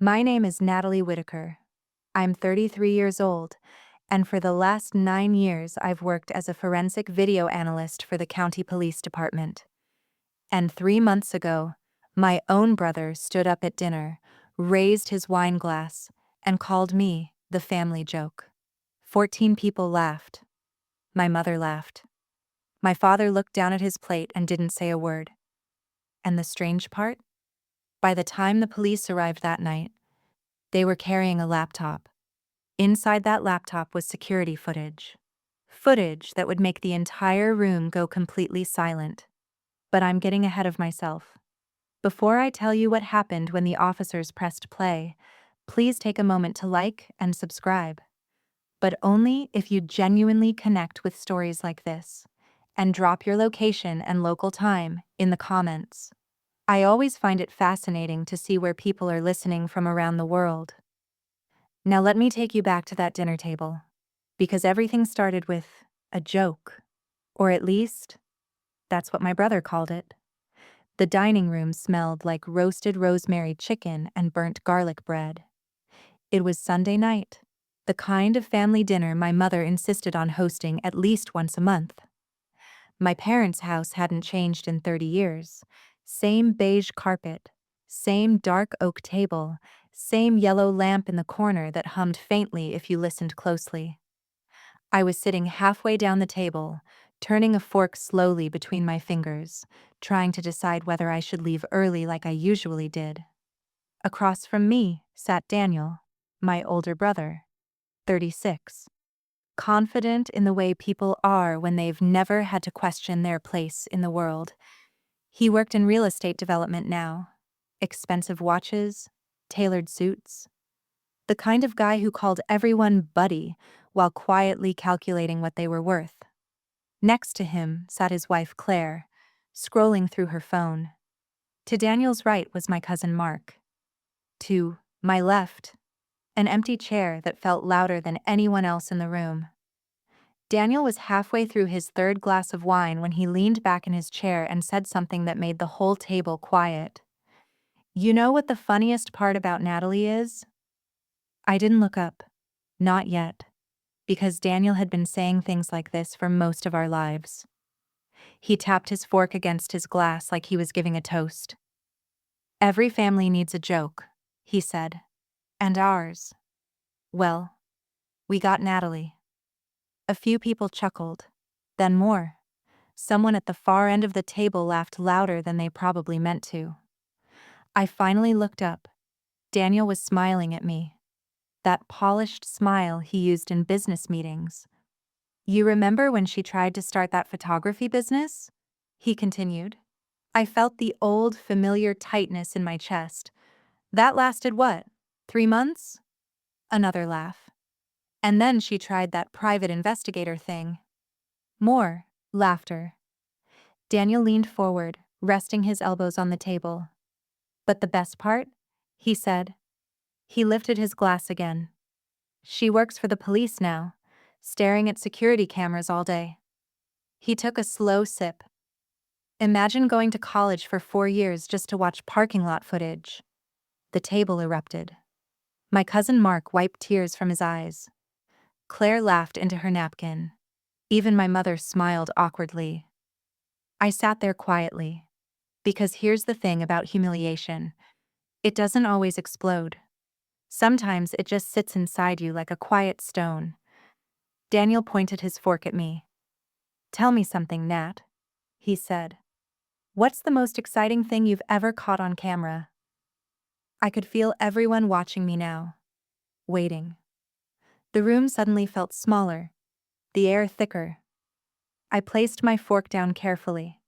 My name is Natalie Whitaker. I'm 33 years old, and for the last 9 years I've worked as a forensic video analyst for the county police department. And 3 months ago, my own brother stood up at dinner, raised his wine glass, and called me the family joke. 14 people laughed. My mother laughed. My father looked down at his plate and didn't say a word. And the strange part? By the time the police arrived that night, they were carrying a laptop. Inside that laptop was security footage. Footage that would make the entire room go completely silent. But I'm getting ahead of myself. Before I tell you what happened when the officers pressed play, please take a moment to like and subscribe. But only if you genuinely connect with stories like this. And drop your location and local time in the comments. I always find it fascinating to see where people are listening from around the world. Now let me take you back to that dinner table. Because everything started with a joke. Or at least, that's what my brother called it. The dining room smelled like roasted rosemary chicken and burnt garlic bread. It was Sunday night, the kind of family dinner my mother insisted on hosting at least once a month. My parents' house hadn't changed in 30 years. Same beige carpet, same dark oak table, same yellow lamp in the corner that hummed faintly if you listened closely. I was sitting halfway down the table, turning a fork slowly between my fingers, trying to decide whether I should leave early like I usually did. Across from me sat Daniel, my older brother, 36. Confident in the way people are when they've never had to question their place in the world. He worked in real estate development now. Expensive watches, tailored suits. The kind of guy who called everyone buddy while quietly calculating what they were worth. Next to him sat his wife Claire, scrolling through her phone. To Daniel's right was my cousin Mark. To my left, an empty chair that felt louder than anyone else in the room. Daniel was halfway through his third glass of wine when he leaned back in his chair and said something that made the whole table quiet. You know what the funniest part about Natalie is? I didn't look up. Not yet. Because Daniel had been saying things like this for most of our lives. He tapped his fork against his glass like he was giving a toast. Every family needs a joke, he said. And ours. Well, we got Natalie. A few people chuckled. Then more. Someone at the far end of the table laughed louder than they probably meant to. I finally looked up. Daniel was smiling at me. That polished smile he used in business meetings. You remember when she tried to start that photography business? He continued. I felt the old, familiar tightness in my chest. That lasted what? 3 months? Another laugh. And then she tried that private investigator thing. More laughter. Daniel leaned forward, resting his elbows on the table. But the best part? He said. He lifted his glass again. She works for the police now, staring at security cameras all day. He took a slow sip. Imagine going to college for 4 years just to watch parking lot footage. The table erupted. My cousin Mark wiped tears from his eyes. Claire laughed into her napkin. Even my mother smiled awkwardly. I sat there quietly. Because here's the thing about humiliation. It doesn't always explode. Sometimes it just sits inside you like a quiet stone. Daniel pointed his fork at me. Tell me something, Nat, he said. What's the most exciting thing you've ever caught on camera? I could feel everyone watching me now. Waiting. The room suddenly felt smaller, the air thicker. I placed my fork down carefully.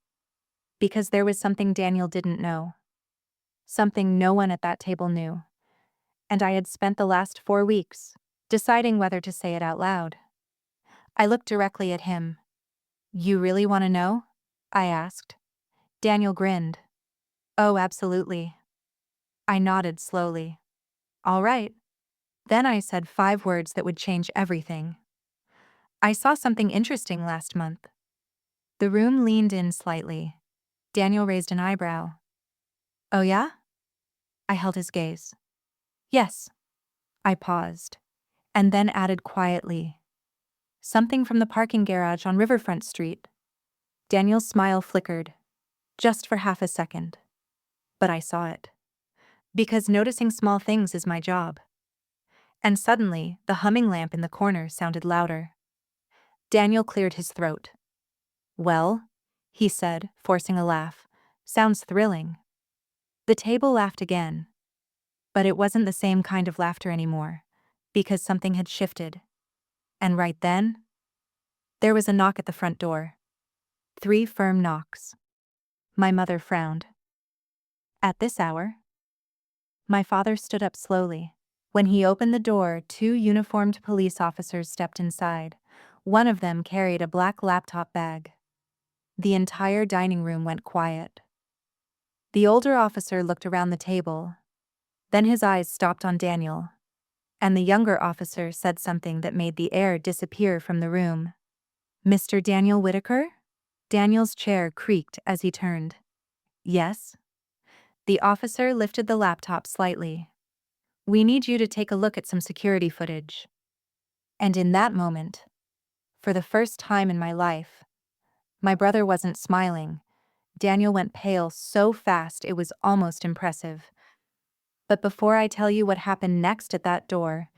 Because there was something Daniel didn't know. Something no one at that table knew. And I had spent the last 4 weeks deciding whether to say it out loud. I looked directly at him. You really want to know? I asked. Daniel grinned. Oh, absolutely. I nodded slowly. All right. Then I said 5 words that would change everything. I saw something interesting last month. The room leaned in slightly. Daniel raised an eyebrow. Oh yeah? I held his gaze. Yes. I paused, and then added quietly, something from the parking garage on Riverfront Street. Daniel's smile flickered, just for half a second. But I saw it. Because noticing small things is my job. And suddenly, the humming lamp in the corner sounded louder. Daniel cleared his throat. Well, he said, forcing a laugh. Sounds thrilling. The table laughed again. But it wasn't the same kind of laughter anymore, because something had shifted. And right then, there was a knock at the front door. 3 firm knocks. My mother frowned. At this hour? My father stood up slowly. When he opened the door, 2 uniformed police officers stepped inside. One of them carried a black laptop bag. The entire dining room went quiet. The older officer looked around the table. Then his eyes stopped on Daniel. And the younger officer said something that made the air disappear from the room. Mr. Daniel Whitaker? Daniel's chair creaked as he turned. Yes? The officer lifted the laptop slightly. We need you to take a look at some security footage. And in that moment, for the first time in my life, my brother wasn't smiling. Daniel went pale so fast it was almost impressive. But before I tell you what happened next at that door,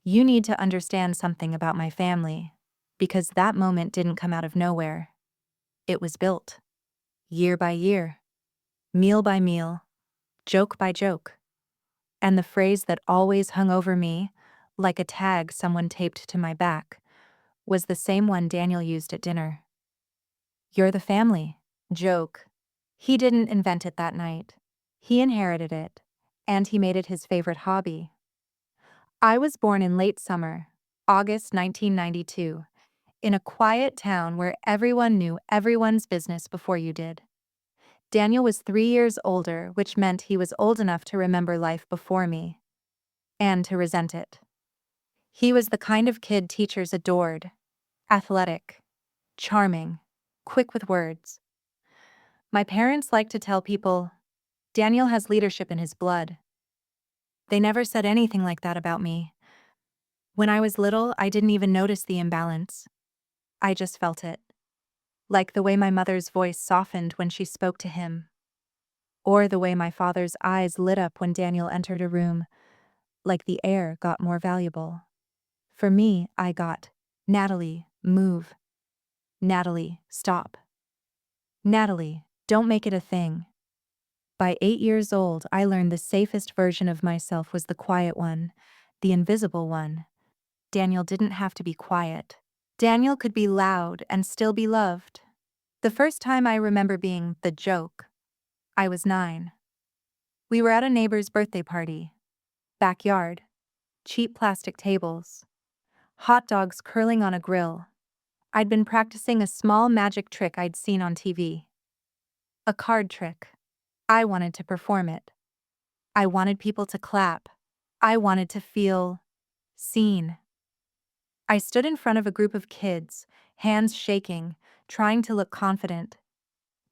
you need to understand something about my family, because that moment didn't come out of nowhere. It was built. Year by year. Meal by meal. Joke by joke. And the phrase that always hung over me, like a tag someone taped to my back, was the same one Daniel used at dinner. You're the family. Joke. He didn't invent it that night. He inherited it, and he made it his favorite hobby. I was born in late summer, August 1992, in a quiet town where everyone knew everyone's business before you did. Daniel was 3 years older, which meant he was old enough to remember life before me, and to resent it. He was the kind of kid teachers adored, athletic, charming, quick with words. My parents liked to tell people, Daniel has leadership in his blood. They never said anything like that about me. When I was little, I didn't even notice the imbalance. I just felt it. Like the way my mother's voice softened when she spoke to him. Or the way my father's eyes lit up when Daniel entered a room, like the air got more valuable. For me, I got, Natalie, move. Natalie, stop. Natalie, don't make it a thing. By 8 years old, I learned the safest version of myself was the quiet one, the invisible one. Daniel didn't have to be quiet. Daniel could be loud and still be loved. The first time I remember being the joke, I was 9. We were at a neighbor's birthday party. Backyard. Cheap plastic tables. Hot dogs curling on a grill. I'd been practicing a small magic trick I'd seen on TV. A card trick. I wanted to perform it. I wanted people to clap. I wanted to feel seen. I stood in front of a group of kids, hands shaking, trying to look confident.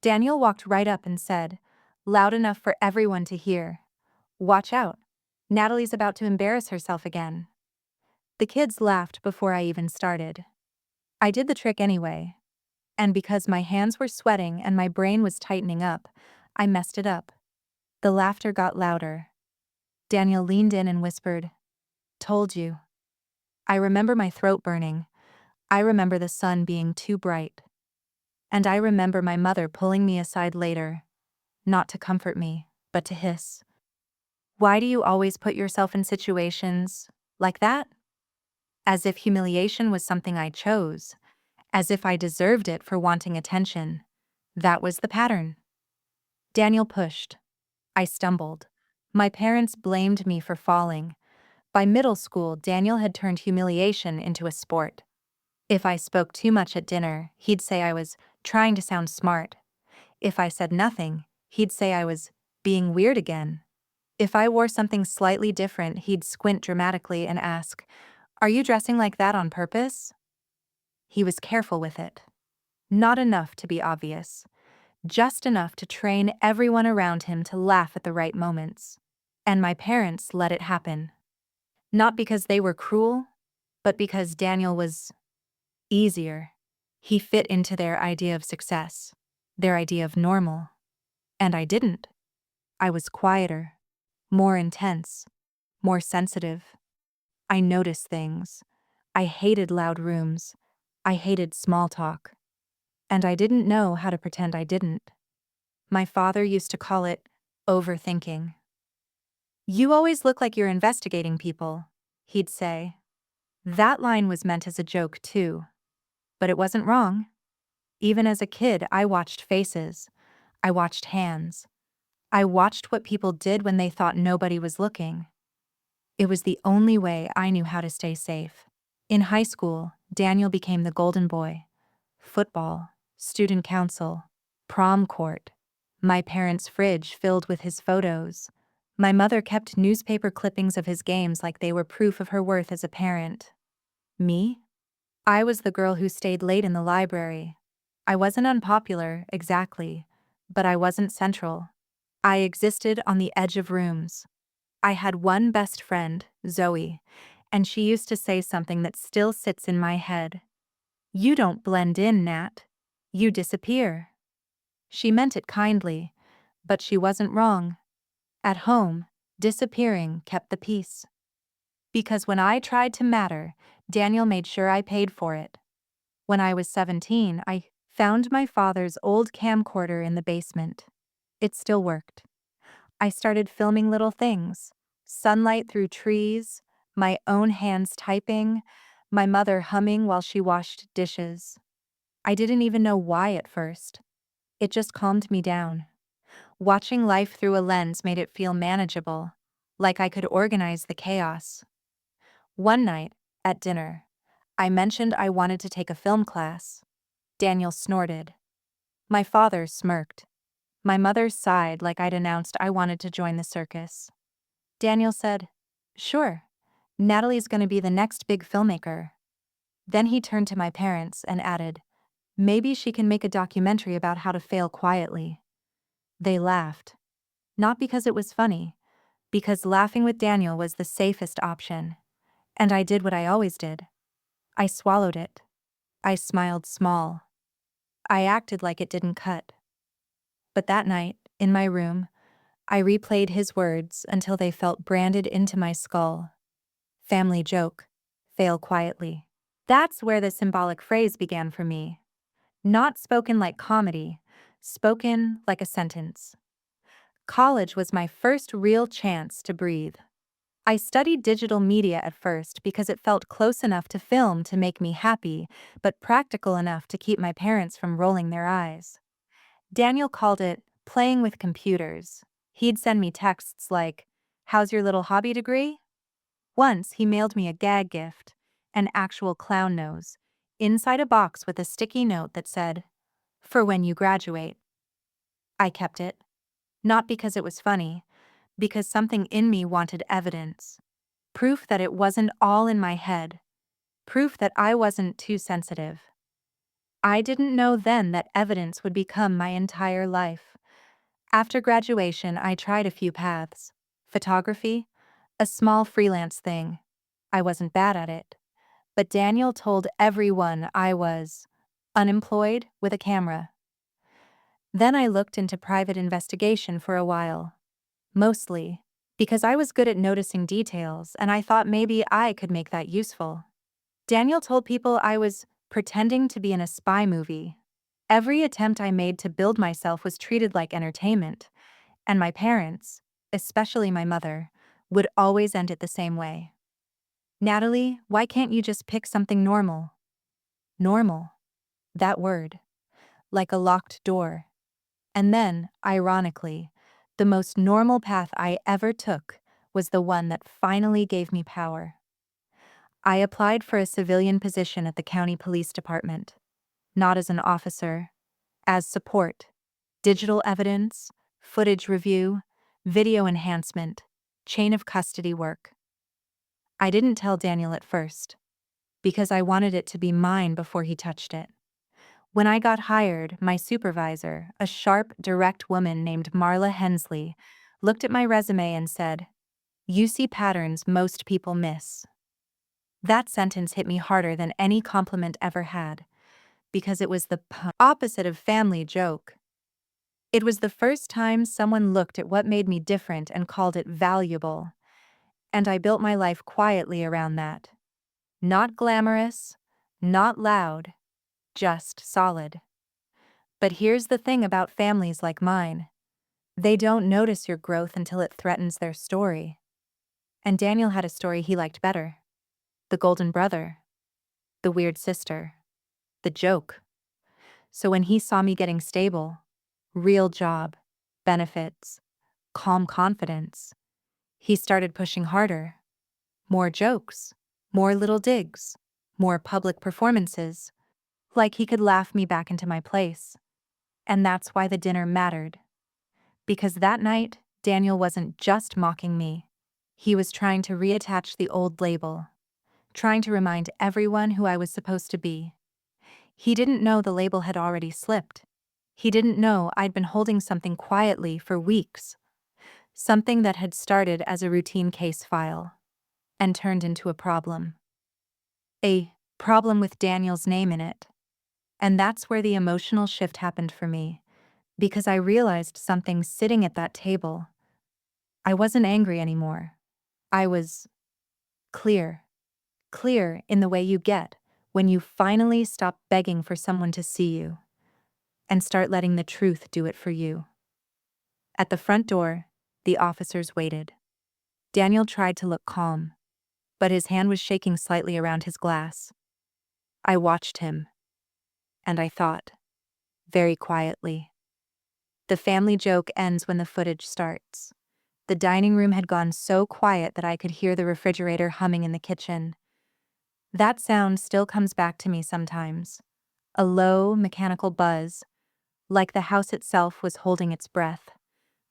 Daniel walked right up and said, loud enough for everyone to hear, "Watch out. Natalie's about to embarrass herself again." The kids laughed before I even started. I did the trick anyway. And because my hands were sweating and my brain was tightening up, I messed it up. The laughter got louder. Daniel leaned in and whispered, "Told you." I remember my throat burning. I remember the sun being too bright. And I remember my mother pulling me aside later, not to comfort me, but to hiss. Why do you always put yourself in situations like that? As if humiliation was something I chose, as if I deserved it for wanting attention. That was the pattern. Daniel pushed. I stumbled. My parents blamed me for falling. By middle school, Daniel had turned humiliation into a sport. If I spoke too much at dinner, he'd say I was trying to sound smart. If I said nothing, he'd say I was being weird again. If I wore something slightly different, he'd squint dramatically and ask, "Are you dressing like that on purpose?" He was careful with it. Not enough to be obvious. Just enough to train everyone around him to laugh at the right moments. And my parents let it happen. Not because they were cruel, but because Daniel was easier. He fit into their idea of success, their idea of normal. And I didn't. I was quieter, more intense, more sensitive. I noticed things. I hated loud rooms. I hated small talk. And I didn't know how to pretend I didn't. My father used to call it overthinking. "You always look like you're investigating people," he'd say. That line was meant as a joke, too. But it wasn't wrong. Even as a kid, I watched faces. I watched hands. I watched what people did when they thought nobody was looking. It was the only way I knew how to stay safe. In high school, Daniel became the golden boy. Football, student council, prom court. My parents' fridge filled with his photos. My mother kept newspaper clippings of his games like they were proof of her worth as a parent. Me? I was the girl who stayed late in the library. I wasn't unpopular, exactly, but I wasn't central. I existed on the edge of rooms. I had one best friend, Zoe, and she used to say something that still sits in my head. "You don't blend in, Nat. You disappear." She meant it kindly, but she wasn't wrong. At home, disappearing kept the peace. Because when I tried to matter, Daniel made sure I paid for it. When I was 17, I found my father's old camcorder in the basement. It still worked. I started filming little things: sunlight through trees, my own hands typing, my mother humming while she washed dishes. I didn't even know why at first. It just calmed me down. Watching life through a lens made it feel manageable, like I could organize the chaos. One night, at dinner, I mentioned I wanted to take a film class. Daniel snorted. My father smirked. My mother sighed like I'd announced I wanted to join the circus. Daniel said, "Sure, Natalie's going to be the next big filmmaker." Then he turned to my parents and added, "Maybe she can make a documentary about how to fail quietly." They laughed. Not because it was funny, because laughing with Daniel was the safest option. And I did what I always did. I swallowed it. I smiled small. I acted like it didn't cut. But that night, in my room, I replayed his words until they felt branded into my skull. Family joke. Fail quietly. That's where the symbolic phrase began for me. Not spoken like comedy, spoken like a sentence. College was my first real chance to breathe. I studied digital media at first because it felt close enough to film to make me happy, but practical enough to keep my parents from rolling their eyes. Daniel called it playing with computers. He'd send me texts like, "How's your little hobby degree?" Once he mailed me a gag gift, an actual clown nose, inside a box with a sticky note that said, "For when you graduate." I kept it, not because it was funny, because something in me wanted evidence. Proof that it wasn't all in my head. Proof that I wasn't too sensitive. I didn't know then that evidence would become my entire life. After graduation, I tried a few paths. Photography, a small freelance thing. I wasn't bad at it. But Daniel told everyone I was unemployed with a camera. Then I looked into private investigation for a while. Mostly because I was good at noticing details and I thought maybe I could make that useful. Daniel told people I was pretending to be in a spy movie. Every attempt I made to build myself was treated like entertainment, and my parents, especially my mother, would always end it the same way. "Natalie, why can't you just pick something normal?" Normal. That word. Like a locked door. And then, ironically, the most normal path I ever took was the one that finally gave me power. I applied for a civilian position at the county police department. Not as an officer, as support. Digital evidence, footage review, video enhancement, chain of custody work. I didn't tell Daniel at first, because I wanted it to be mine before he touched it. When I got hired, my supervisor, a sharp, direct woman named Marla Hensley, looked at my resume and said, You see patterns most people miss. That sentence hit me harder than any compliment ever had, because it was the opposite of family joke. It was the first time someone looked at what made me different and called it valuable, and I built my life quietly around that. Not glamorous, not loud, just solid. But here's the thing about families like mine. They don't notice your growth until it threatens their story. And Daniel had a story he liked better. The golden brother. The weird sister. The joke. So when he saw me getting stable, real job, benefits, calm confidence, he started pushing harder. More jokes, more little digs, more public performances, like he could laugh me back into my place. And that's why the dinner mattered. Because that night, Daniel wasn't just mocking me. He was trying to reattach the old label, trying to remind everyone who I was supposed to be. He didn't know the label had already slipped. He didn't know I'd been holding something quietly for weeks. Something that had started as a routine case file and turned into a problem. A problem with Daniel's name in it. And that's where the emotional shift happened for me, because I realized something sitting at that table. I wasn't angry anymore. I was clear. Clear in the way you get when you finally stop begging for someone to see you and start letting the truth do it for you. At the front door, the officers waited. Daniel tried to look calm, but his hand was shaking slightly around his glass. I watched him, and I thought, very quietly, the family joke ends when the footage starts. The dining room had gone so quiet that I could hear the refrigerator humming in the kitchen. That sound still comes back to me sometimes. A low, mechanical buzz, like the house itself was holding its breath.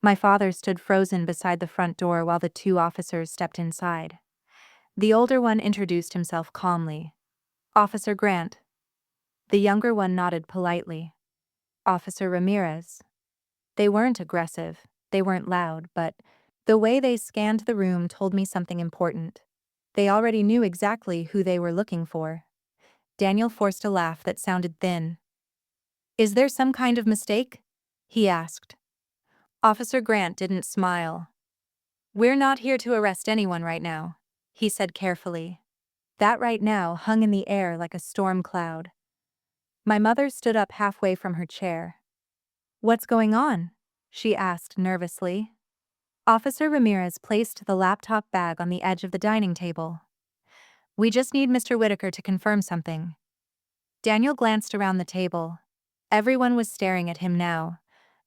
My father stood frozen beside the front door while the two officers stepped inside. The older one introduced himself calmly. Officer Grant. The younger one nodded politely. Officer Ramirez. They weren't aggressive, they weren't loud, but the way they scanned the room told me something important. They already knew exactly who they were looking for. Daniel forced a laugh that sounded thin. "Is there some kind of mistake?" he asked. Officer Grant didn't smile. "We're not here to arrest anyone right now," he said carefully. That right now hung in the air like a storm cloud. My mother stood up halfway from her chair. "What's going on?" she asked nervously. Officer Ramirez placed the laptop bag on the edge of the dining table. "We just need Mr. Whitaker to confirm something." Daniel glanced around the table. Everyone was staring at him now.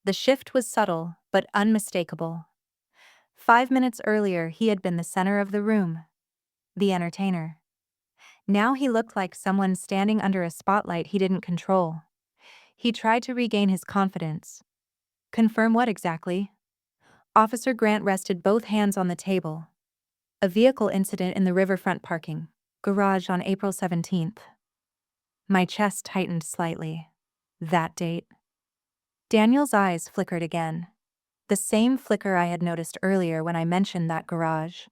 The shift was subtle, but unmistakable. 5 minutes earlier, he had been the center of the room, the entertainer. Now he looked like someone standing under a spotlight he didn't control. He tried to regain his confidence. "Confirm what exactly?" Officer Grant rested both hands on the table. "A vehicle incident in the riverfront parking garage on April 17th. My chest tightened slightly. That date. Daniel's eyes flickered again. The same flicker I had noticed earlier when I mentioned that garage.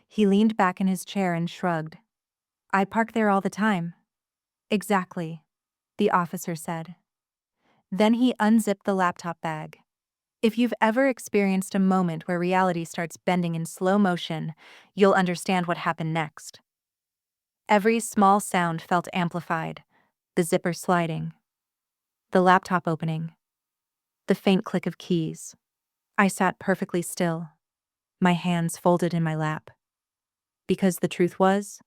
He leaned back in his chair and shrugged. "I park there all the time." "Exactly," the officer said. Then he unzipped the laptop bag. If you've ever experienced a moment where reality starts bending in slow motion, you'll understand what happened next. Every small sound felt amplified. The zipper sliding. The laptop opening. The faint click of keys. I sat perfectly still, my hands folded in my lap. Because the truth was,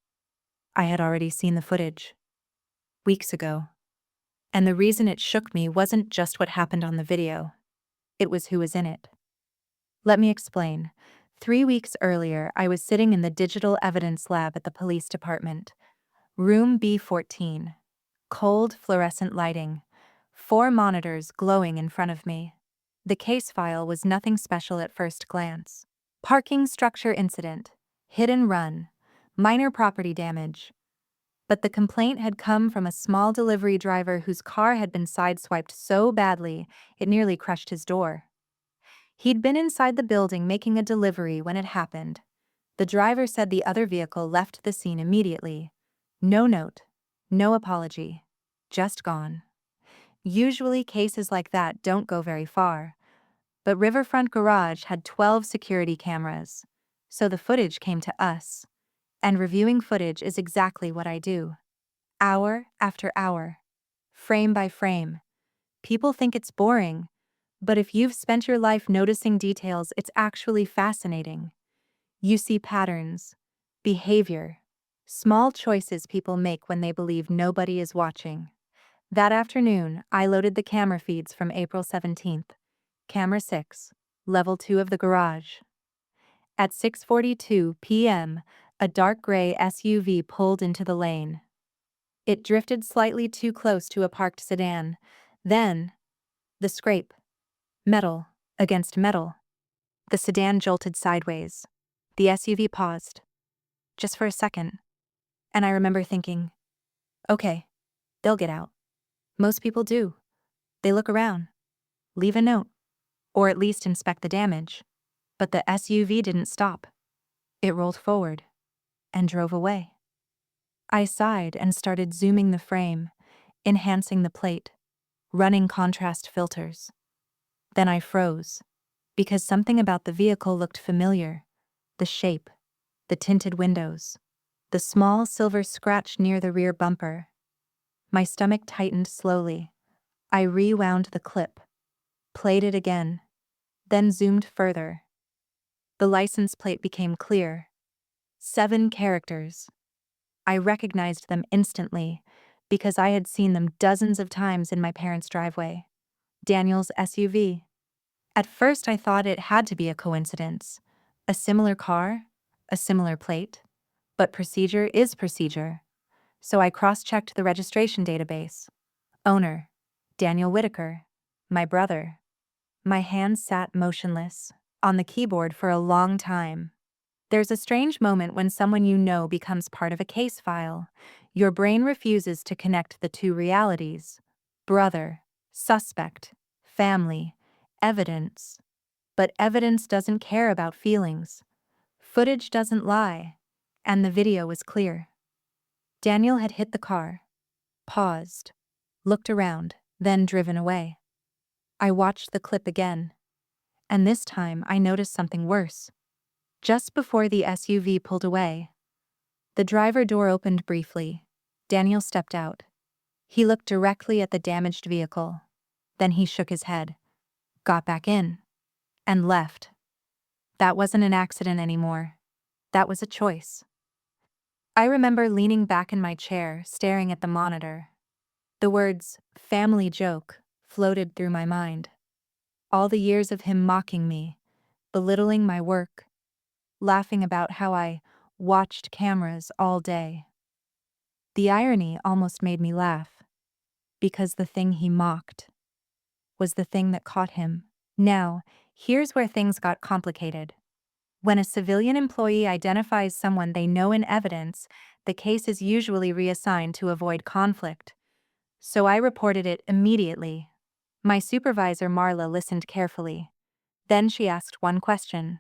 I had already seen the footage. Weeks ago. And the reason it shook me wasn't just what happened on the video. It was who was in it. Let me explain. 3 weeks earlier, I was sitting in the digital evidence lab at the police department. Room B14. Cold fluorescent lighting. 4 monitors glowing in front of me. The case file was nothing special at first glance. Parking structure incident. Hit and run. Minor property damage. But the complaint had come from a small delivery driver whose car had been sideswiped so badly it nearly crushed his door. He'd been inside the building making a delivery when it happened. The driver said the other vehicle left the scene immediately. No note, no apology, just gone. Usually cases like that don't go very far, but Riverfront Garage had 12 security cameras, so the footage came to us. And reviewing footage is exactly what I do. Hour after hour, frame by frame. People think it's boring, but if you've spent your life noticing details, it's actually fascinating. You see patterns, behavior, small choices people make when they believe nobody is watching. That afternoon, I loaded the camera feeds from April 17th. Camera 6, Level 2 of the garage. At 6:42 p.m., a dark gray SUV pulled into the lane. It drifted slightly too close to a parked sedan. Then, the scrape. Metal against metal. The sedan jolted sideways. The SUV paused. Just for a second. And I remember thinking, okay, they'll get out. Most people do. They look around, leave a note, or at least inspect the damage. But the SUV didn't stop. It rolled forward and drove away. I sighed and started zooming the frame, enhancing the plate, running contrast filters. Then I froze, because something about the vehicle looked familiar. The shape, the tinted windows, the small silver scratch near the rear bumper. My stomach tightened slowly. I rewound the clip, played it again, then zoomed further. The license plate became clear. 7 characters. I recognized them instantly, because I had seen them dozens of times in my parents' driveway. Daniel's SUV. At first I thought it had to be a coincidence. A similar car, a similar plate. But procedure is procedure. So I cross-checked the registration database. Owner, Daniel Whitaker, my brother. My hands sat motionless, on the keyboard for a long time. There's a strange moment when someone you know becomes part of a case file. Your brain refuses to connect the two realities. Brother, suspect, family, evidence. But evidence doesn't care about feelings. Footage doesn't lie. And the video was clear. Daniel had hit the car, paused, looked around, then driven away. I watched the clip again. And this time I noticed something worse. Just before the SUV pulled away, the driver door opened briefly. Daniel stepped out. He looked directly at the damaged vehicle. Then he shook his head, got back in, and left. That wasn't an accident anymore. That was a choice. I remember leaning back in my chair, staring at the monitor. The words, family joke, floated through my mind. All the years of him mocking me, belittling my work, laughing about how I watched cameras all day. The irony almost made me laugh, because the thing he mocked was the thing that caught him. Now, here's where things got complicated. When a civilian employee identifies someone they know in evidence, the case is usually reassigned to avoid conflict. So I reported it immediately. My supervisor Marla listened carefully. Then she asked one question.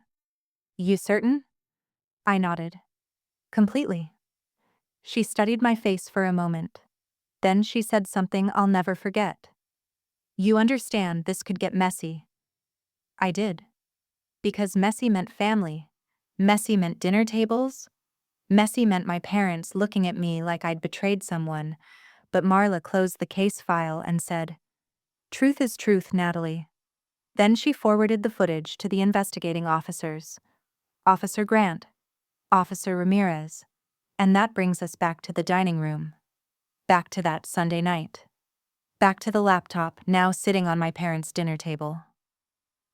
You certain? I nodded. Completely. She studied my face for a moment. Then she said something I'll never forget. You understand this could get messy. I did. Because messy meant family. Messy meant dinner tables. Messy meant my parents looking at me like I'd betrayed someone. But Marla closed the case file and said, Truth is truth, Natalie. Then she forwarded the footage to the investigating officers. Officer Grant, Officer Ramirez. And that brings us back to the dining room. Back to that Sunday night. Back to the laptop now sitting on my parents' dinner table.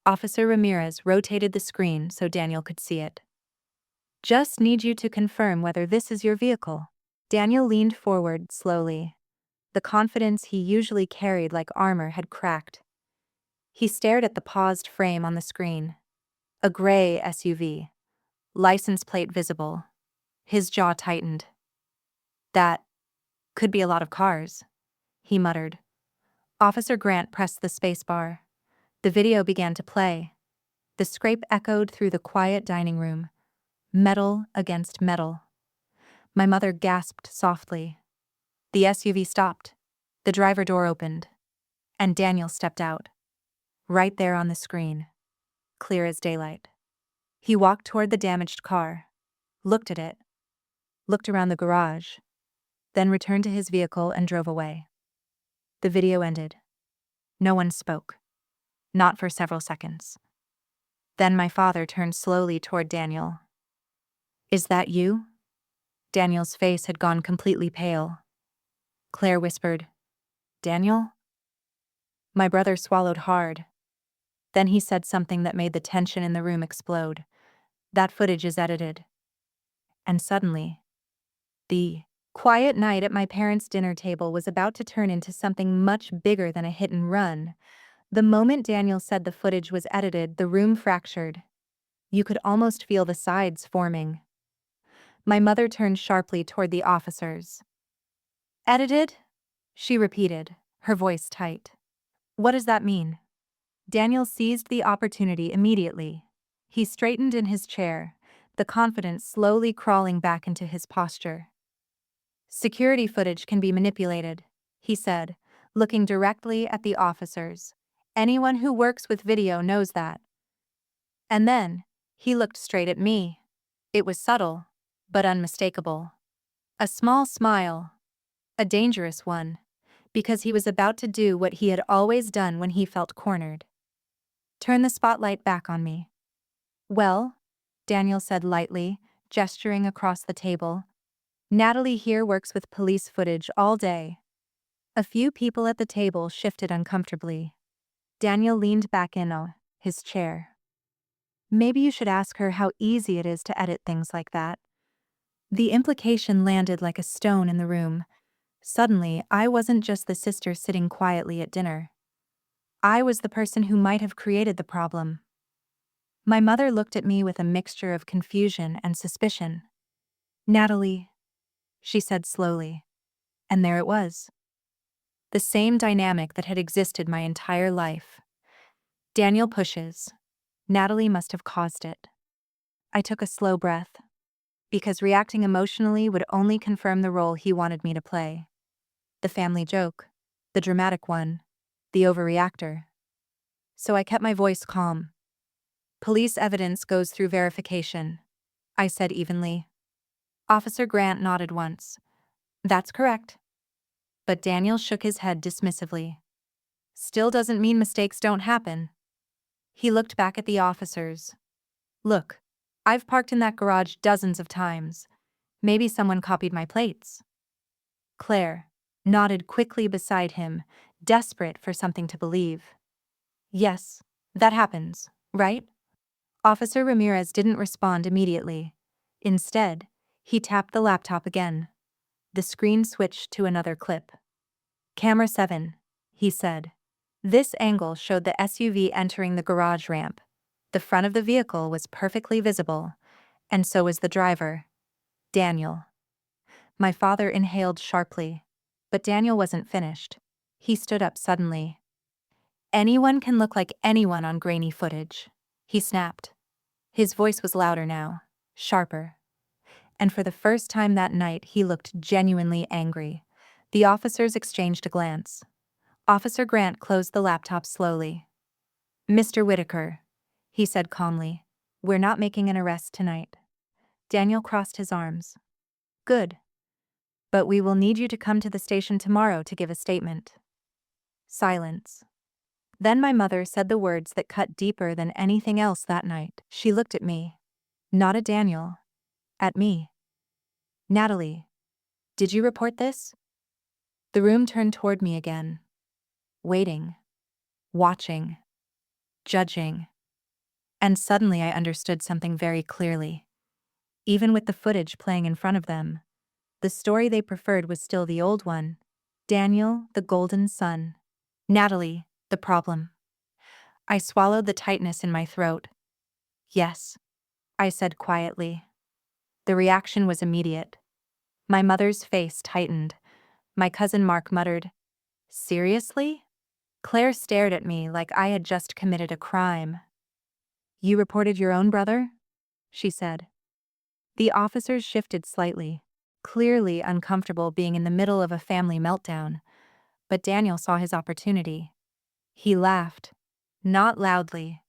Officer Ramirez rotated the screen so Daniel could see it. Just need you to confirm whether this is your vehicle. Daniel leaned forward slowly. The confidence he usually carried like armor had cracked. He stared at the paused frame on the screen. A gray SUV. License plate visible. His jaw tightened. That could be a lot of cars, he muttered. Officer Grant pressed the spacebar. The video began to play. The scrape echoed through the quiet dining room. Metal against metal. My mother gasped softly. The SUV stopped. The driver door opened. And Daniel stepped out. Right there on the screen. Clear as daylight. He walked toward the damaged car. Looked at it. Looked around the garage. Then returned to his vehicle and drove away. The video ended. No one spoke. Not for several seconds. Then my father turned slowly toward Daniel. "Is that you?" Daniel's face had gone completely pale. Claire whispered, "Daniel?" My brother swallowed hard. Then he said something that made the tension in the room explode. "That footage is edited." And suddenly, the quiet night at my parents' dinner table was about to turn into something much bigger than a hit and run. The moment Daniel said the footage was edited, the room fractured. You could almost feel the sides forming. My mother turned sharply toward the officers. "Edited?" she repeated, her voice tight. "What does that mean?" Daniel seized the opportunity immediately. He straightened in his chair, the confidence slowly crawling back into his posture. "Security footage can be manipulated," he said, looking directly at the officers. "Anyone who works with video knows that." And then, he looked straight at me. It was subtle, but unmistakable. A small smile. A dangerous one, because he was about to do what he had always done when he felt cornered. "Turn the spotlight back on me." "Well," Daniel said lightly, gesturing across the table, "Natalie here works with police footage all day." A few people at the table shifted uncomfortably. Daniel leaned back in his chair. "Maybe you should ask her how easy it is to edit things like that." The implication landed like a stone in the room. Suddenly, I wasn't just the sister sitting quietly at dinner. I was the person who might have created the problem. My mother looked at me with a mixture of confusion and suspicion. "Natalie," she said slowly. And there it was. The same dynamic that had existed my entire life. Daniel pushes. Natalie must have caused it. I took a slow breath, because reacting emotionally would only confirm the role he wanted me to play. The family joke, the dramatic one, the overreactor. So I kept my voice calm. "Police evidence goes through verification," I said evenly. Officer Grant nodded once. "That's correct." But Daniel shook his head dismissively. "Still doesn't mean mistakes don't happen." He looked back at the officers. "Look, I've parked in that garage dozens of times. Maybe someone copied my plates." Claire nodded quickly beside him, desperate for something to believe. "Yes, that happens, right?" Officer Ramirez didn't respond immediately. Instead, he tapped the laptop again. The screen switched to another clip. "Camera 7, he said. This angle showed the SUV entering the garage ramp. The front of the vehicle was perfectly visible, and so was the driver, Daniel. My father inhaled sharply, but Daniel wasn't finished. He stood up suddenly. "Anyone can look like anyone on grainy footage," he snapped. His voice was louder now, sharper. And for the first time that night, he looked genuinely angry. The officers exchanged a glance. Officer Grant closed the laptop slowly. "Mr. Whitaker," he said calmly, "we're not making an arrest tonight." Daniel crossed his arms. "Good. But we will need you to come to the station tomorrow to give a statement." Silence. Then my mother said the words that cut deeper than anything else that night. She looked at me. Not at Daniel. At me. "Natalie, did you report this?" The room turned toward me again. Waiting. Watching. Judging. And suddenly I understood something very clearly. Even with the footage playing in front of them, the story they preferred was still the old one. Daniel, the golden son. Natalie, the problem. I swallowed the tightness in my throat. "Yes," I said quietly. The reaction was immediate. My mother's face tightened. My cousin Mark muttered, "Seriously?" Claire stared at me like I had just committed a crime. "You reported your own brother?" she said. The officers shifted slightly, clearly uncomfortable being in the middle of a family meltdown, but Daniel saw his opportunity. He laughed, not loudly,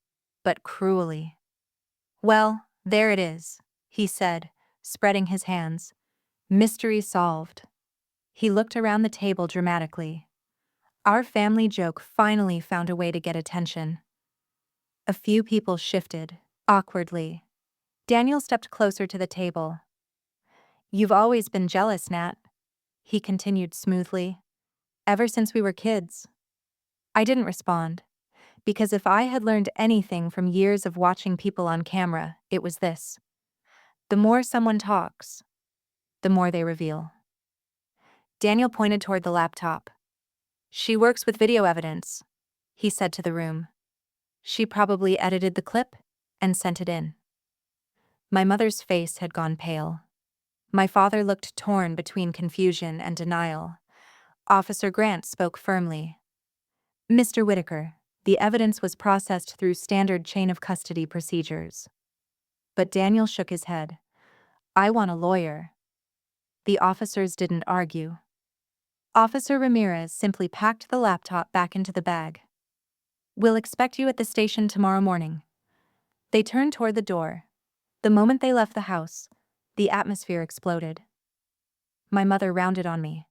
but cruelly. "Well, there it is," he said, spreading his hands. "Mystery solved." He looked around the table dramatically. Our family joke finally found a way to get attention. A few people shifted, awkwardly. Daniel stepped closer to the table. "You've always been jealous, Nat," he continued smoothly. "Ever since we were kids." I didn't respond, because if I had learned anything from years of watching people on camera, it was this: the more someone talks, the more they reveal. Daniel pointed toward the laptop. "She works with video evidence," he said to the room. "She probably edited the clip and sent it in." My mother's face had gone pale. My father looked torn between confusion and denial. Officer Grant spoke firmly. "Mr. Whitaker, the evidence was processed through standard chain of custody procedures." But Daniel shook his head. "I want a lawyer." The officers didn't argue. Officer Ramirez simply packed the laptop back into the bag. "We'll expect you at the station tomorrow morning." They turned toward the door. The moment they left the house, the atmosphere exploded. My mother rounded on me.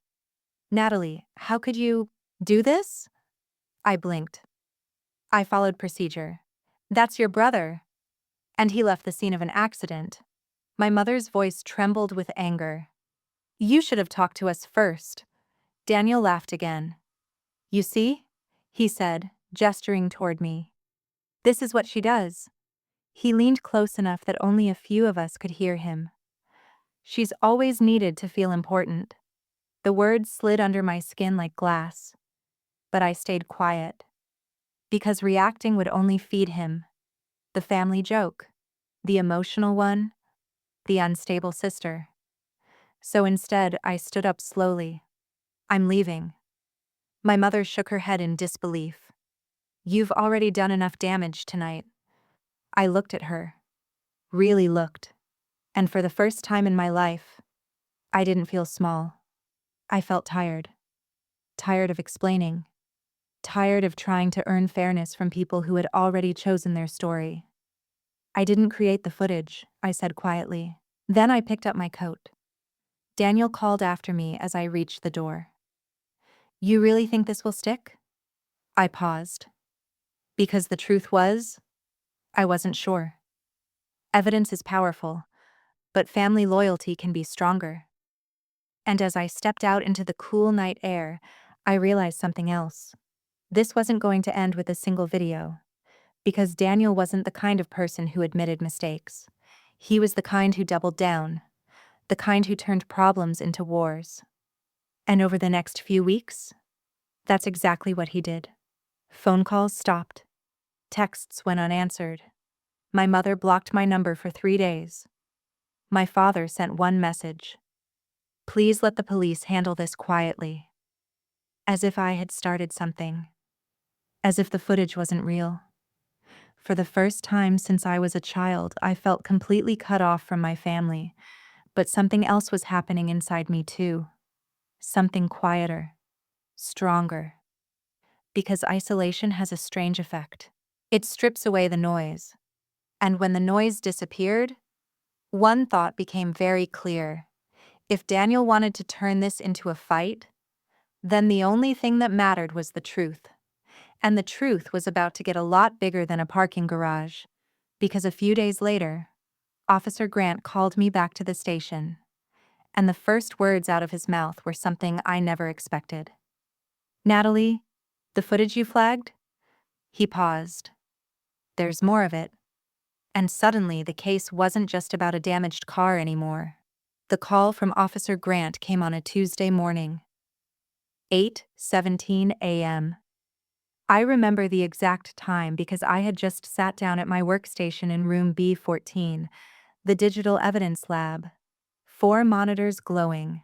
"Natalie, how could you do this?" I blinked. "I followed procedure." "That's your brother." "And he left the scene of an accident." My mother's voice trembled with anger. "You should have talked to us first." Daniel laughed again. "You see?" he said, gesturing toward me. "This is what she does." He leaned close enough that only a few of us could hear him. "She's always needed to feel important." The words slid under my skin like glass. But I stayed quiet. Because reacting would only feed him. The family joke. The emotional one. The unstable sister. So instead, I stood up slowly. "I'm leaving." My mother shook her head in disbelief. "You've already done enough damage tonight." I looked at her. Really looked. And for the first time in my life, I didn't feel small. I felt tired. Tired of explaining. Tired of trying to earn fairness from people who had already chosen their story. "I didn't create the footage," I said quietly. Then I picked up my coat. Daniel called after me as I reached the door. "You really think this will stick?" I paused. Because the truth was, I wasn't sure. Evidence is powerful, but family loyalty can be stronger. And as I stepped out into the cool night air, I realized something else. This wasn't going to end with a single video. Because Daniel wasn't the kind of person who admitted mistakes. He was the kind who doubled down. The kind who turned problems into wars. And over the next few weeks, that's exactly what he did. Phone calls stopped. Texts went unanswered. My mother blocked my number for 3 days. My father sent one message: "Please let the police handle this quietly." As if I had started something. As if the footage wasn't real. For the first time since I was a child, I felt completely cut off from my family, but something else was happening inside me too. Something quieter. Stronger. Because isolation has a strange effect. It strips away the noise. And when the noise disappeared, one thought became very clear. If Daniel wanted to turn this into a fight, then the only thing that mattered was the truth. And the truth was about to get a lot bigger than a parking garage, because a few days later, Officer Grant called me back to the station. And the first words out of his mouth were something I never expected. "Natalie, the footage you flagged?" He paused. "There's more of it." And suddenly the case wasn't just about a damaged car anymore. The call from Officer Grant came on a Tuesday morning. 8:17 a.m. I remember the exact time because I had just sat down at my workstation in room B14, the digital evidence lab. 4 monitors glowing,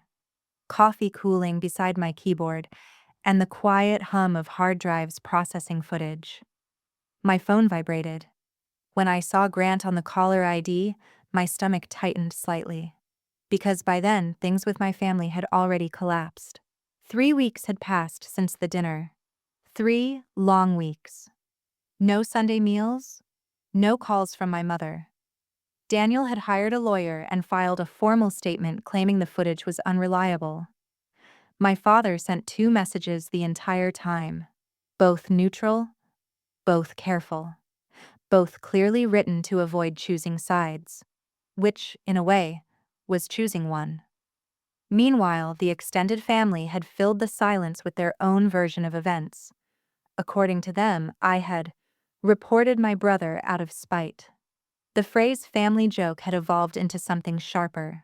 coffee cooling beside my keyboard, and the quiet hum of hard drives processing footage. My phone vibrated. When I saw Grant on the caller ID, My stomach tightened slightly, because by then things with my family had already collapsed. 3 weeks had passed since the dinner. 3 long weeks. No Sunday meals, no calls from my mother. Daniel had hired a lawyer and filed a formal statement claiming the footage was unreliable. My father sent 2 messages the entire time, both neutral, both careful, both clearly written to avoid choosing sides, which, in a way, was choosing one. Meanwhile, the extended family had filled the silence with their own version of events. According to them, I had reported my brother out of spite. The phrase family joke had evolved into something sharper.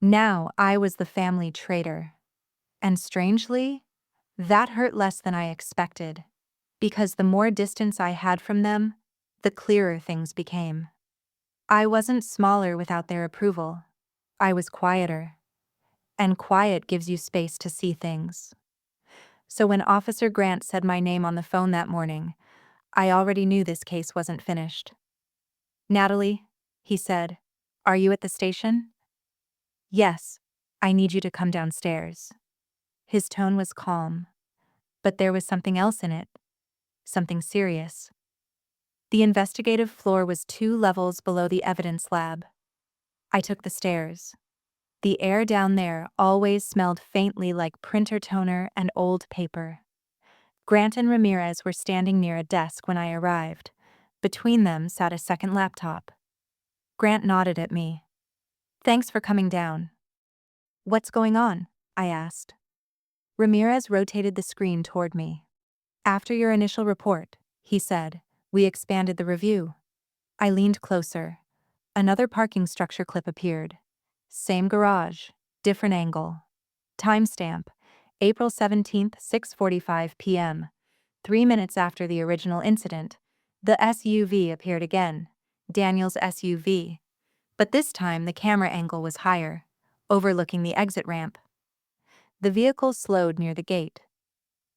Now I was the family traitor. And strangely, that hurt less than I expected, because the more distance I had from them, the clearer things became. I wasn't smaller without their approval. I was quieter. And quiet gives you space to see things. So when Officer Grant said my name on the phone that morning, I already knew this case wasn't finished. "Natalie," he said, "are you at the station?" "Yes, I need you to come downstairs." His tone was calm, but there was something else in it, something serious. The investigative floor was 2 levels below the evidence lab. I took the stairs. The air down there always smelled faintly like printer toner and old paper. Grant and Ramirez were standing near a desk when I arrived. Between them sat a second laptop. Grant nodded at me. "Thanks for coming down." "What's going on?" I asked. Ramirez rotated the screen toward me. "After your initial report," he said, "we expanded the review." I leaned closer. Another parking structure clip appeared. Same garage, different angle. Timestamp, April 17th, 6:45 p.m. 3 minutes after the original incident, the SUV appeared again, Daniel's SUV. But this time the camera angle was higher, overlooking the exit ramp. The vehicle slowed near the gate.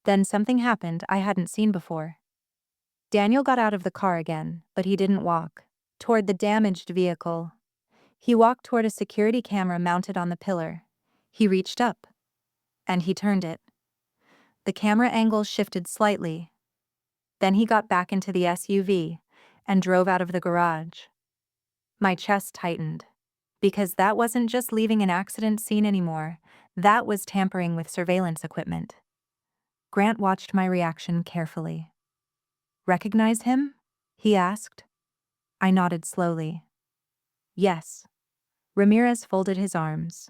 Then something happened I hadn't seen before. Daniel got out of the car again, but he didn't walk toward the damaged vehicle. He walked toward a security camera mounted on the pillar. He reached up, and he turned it. The camera angle shifted slightly. Then he got back into the SUV and drove out of the garage. My chest tightened, because that wasn't just leaving an accident scene anymore, that was tampering with surveillance equipment. Grant watched my reaction carefully. "Recognize him?" he asked. I nodded slowly. "Yes." Ramirez folded his arms.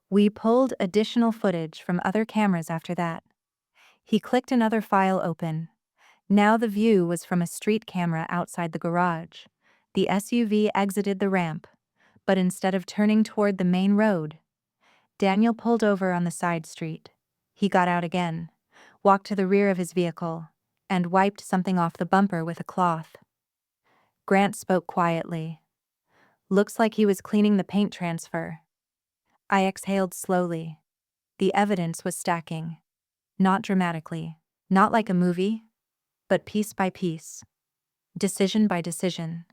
"We pulled additional footage from other cameras after that." He clicked another file open. Now the view was from a street camera outside the garage. The SUV exited the ramp, but instead of turning toward the main road, Daniel pulled over on the side street. He got out again, walked to the rear of his vehicle, and wiped something off the bumper with a cloth. Grant spoke quietly. "Looks like he was cleaning the paint transfer." I exhaled slowly. The evidence was stacking. Not dramatically, not like a movie, but piece by piece. Decision by decision.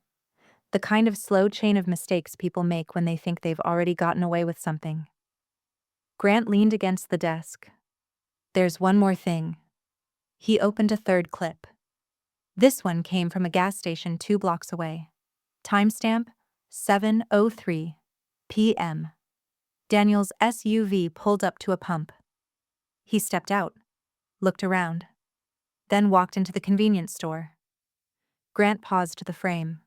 The kind of slow chain of mistakes people make when they think they've already gotten away with something. Grant leaned against the desk. "There's one more thing." He opened a third clip. This one came from a gas station 2 blocks away. Timestamp, 7:03 p.m. Daniel's SUV pulled up to a pump. He stepped out, looked around, then walked into the convenience store. Grant paused the frame.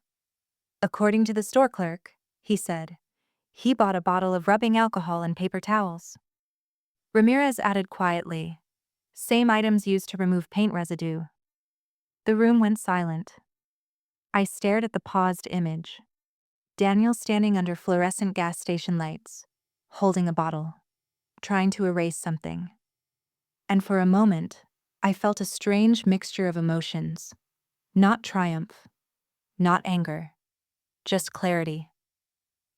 "According to the store clerk," he said, "he bought a bottle of rubbing alcohol and paper towels." Ramirez added quietly, "Same items used to remove paint residue." The room went silent. I stared at the paused image. Daniel standing under fluorescent gas station lights, holding a bottle, trying to erase something. And for a moment, I felt a strange mixture of emotions. Not triumph, not anger, just clarity.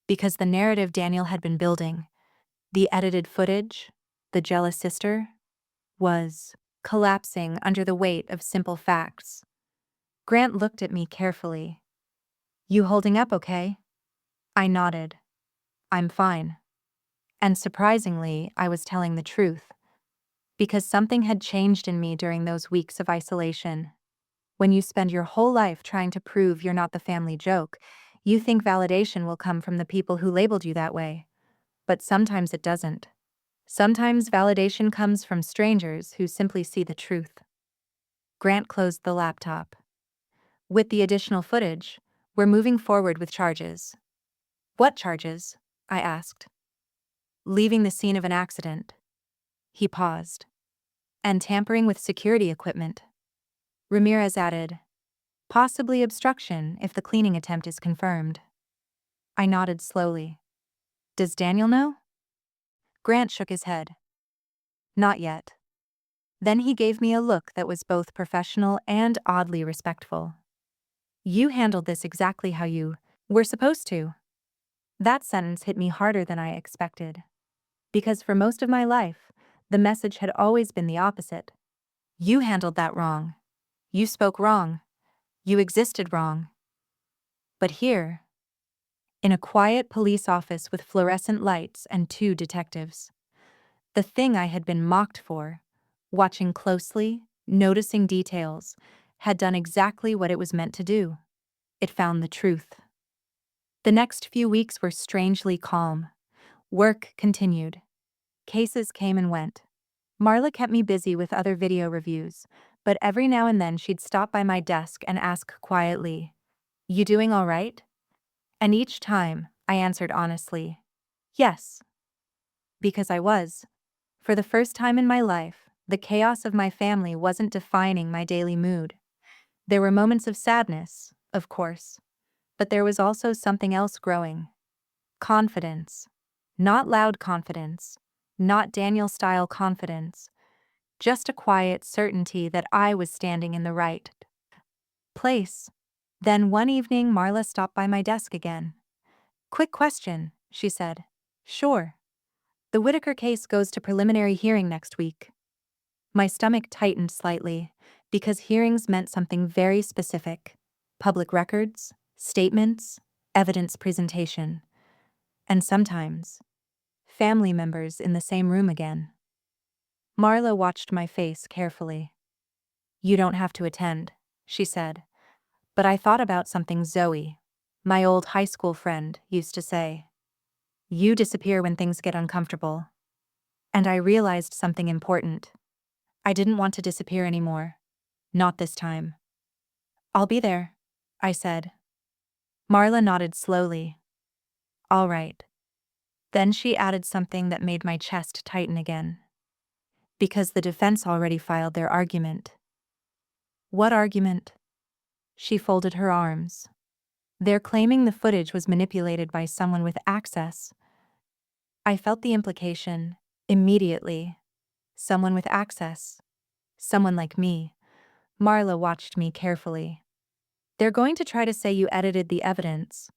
Because the narrative Daniel had been building, the edited footage, the jealous sister, was collapsing under the weight of simple facts. Grant looked at me carefully. "You holding up okay?" I nodded. I'm fine. And surprisingly, I was telling the truth. Because something had changed in me during those weeks of isolation. When you spend your whole life trying to prove you're not the family joke, you think validation will come from the people who labeled you that way. But sometimes it doesn't. Sometimes validation comes from strangers who simply see the truth. Grant closed the laptop. With the additional footage, we're moving forward with charges. What charges? I asked. Leaving the scene of an accident. He paused. And tampering with security equipment. Ramirez added, possibly obstruction if the cleaning attempt is confirmed. I nodded slowly. Does Daniel know? Grant shook his head. Not yet. Then he gave me a look that was both professional and oddly respectful. You handled this exactly how you were supposed to. That sentence hit me harder than I expected. Because for most of my life, the message had always been the opposite. You handled that wrong. You spoke wrong. You existed wrong. But here, in a quiet police office with fluorescent lights and 2 detectives, the thing I had been mocked for, watching closely, noticing details, had done exactly what it was meant to do. It found the truth. The next few weeks were strangely calm. Work continued. Cases came and went. Marla kept me busy with other video reviews, but every now and then she'd stop by my desk and ask quietly, "You doing all right?" And each time, I answered honestly, "Yes." Because I was. For the first time in my life, the chaos of my family wasn't defining my daily mood. There were moments of sadness, of course, but there was also something else growing. Confidence. Not loud confidence, not Daniel-style confidence, just a quiet certainty that I was standing in the right place. Then one evening Marla stopped by my desk again. "Quick question," she said. "Sure. The Whitaker case goes to preliminary hearing next week." My stomach tightened slightly, because hearings meant something very specific. Public records, statements, evidence presentation. And sometimes, family members in the same room again. Marla watched my face carefully. "You don't have to attend," she said. But I thought about something Zoe, my old high school friend, used to say. You disappear when things get uncomfortable. And I realized something important. I didn't want to disappear anymore. Not this time. "I'll be there," I said. Marla nodded slowly. "All right." Then she added something that made my chest tighten again. "Because the defense already filed their argument." "What argument?" She folded her arms. "They're claiming the footage was manipulated by someone with access." I felt the implication, immediately. Someone with access. Someone like me. Marla watched me carefully. "They're going to try to say you edited the evidence."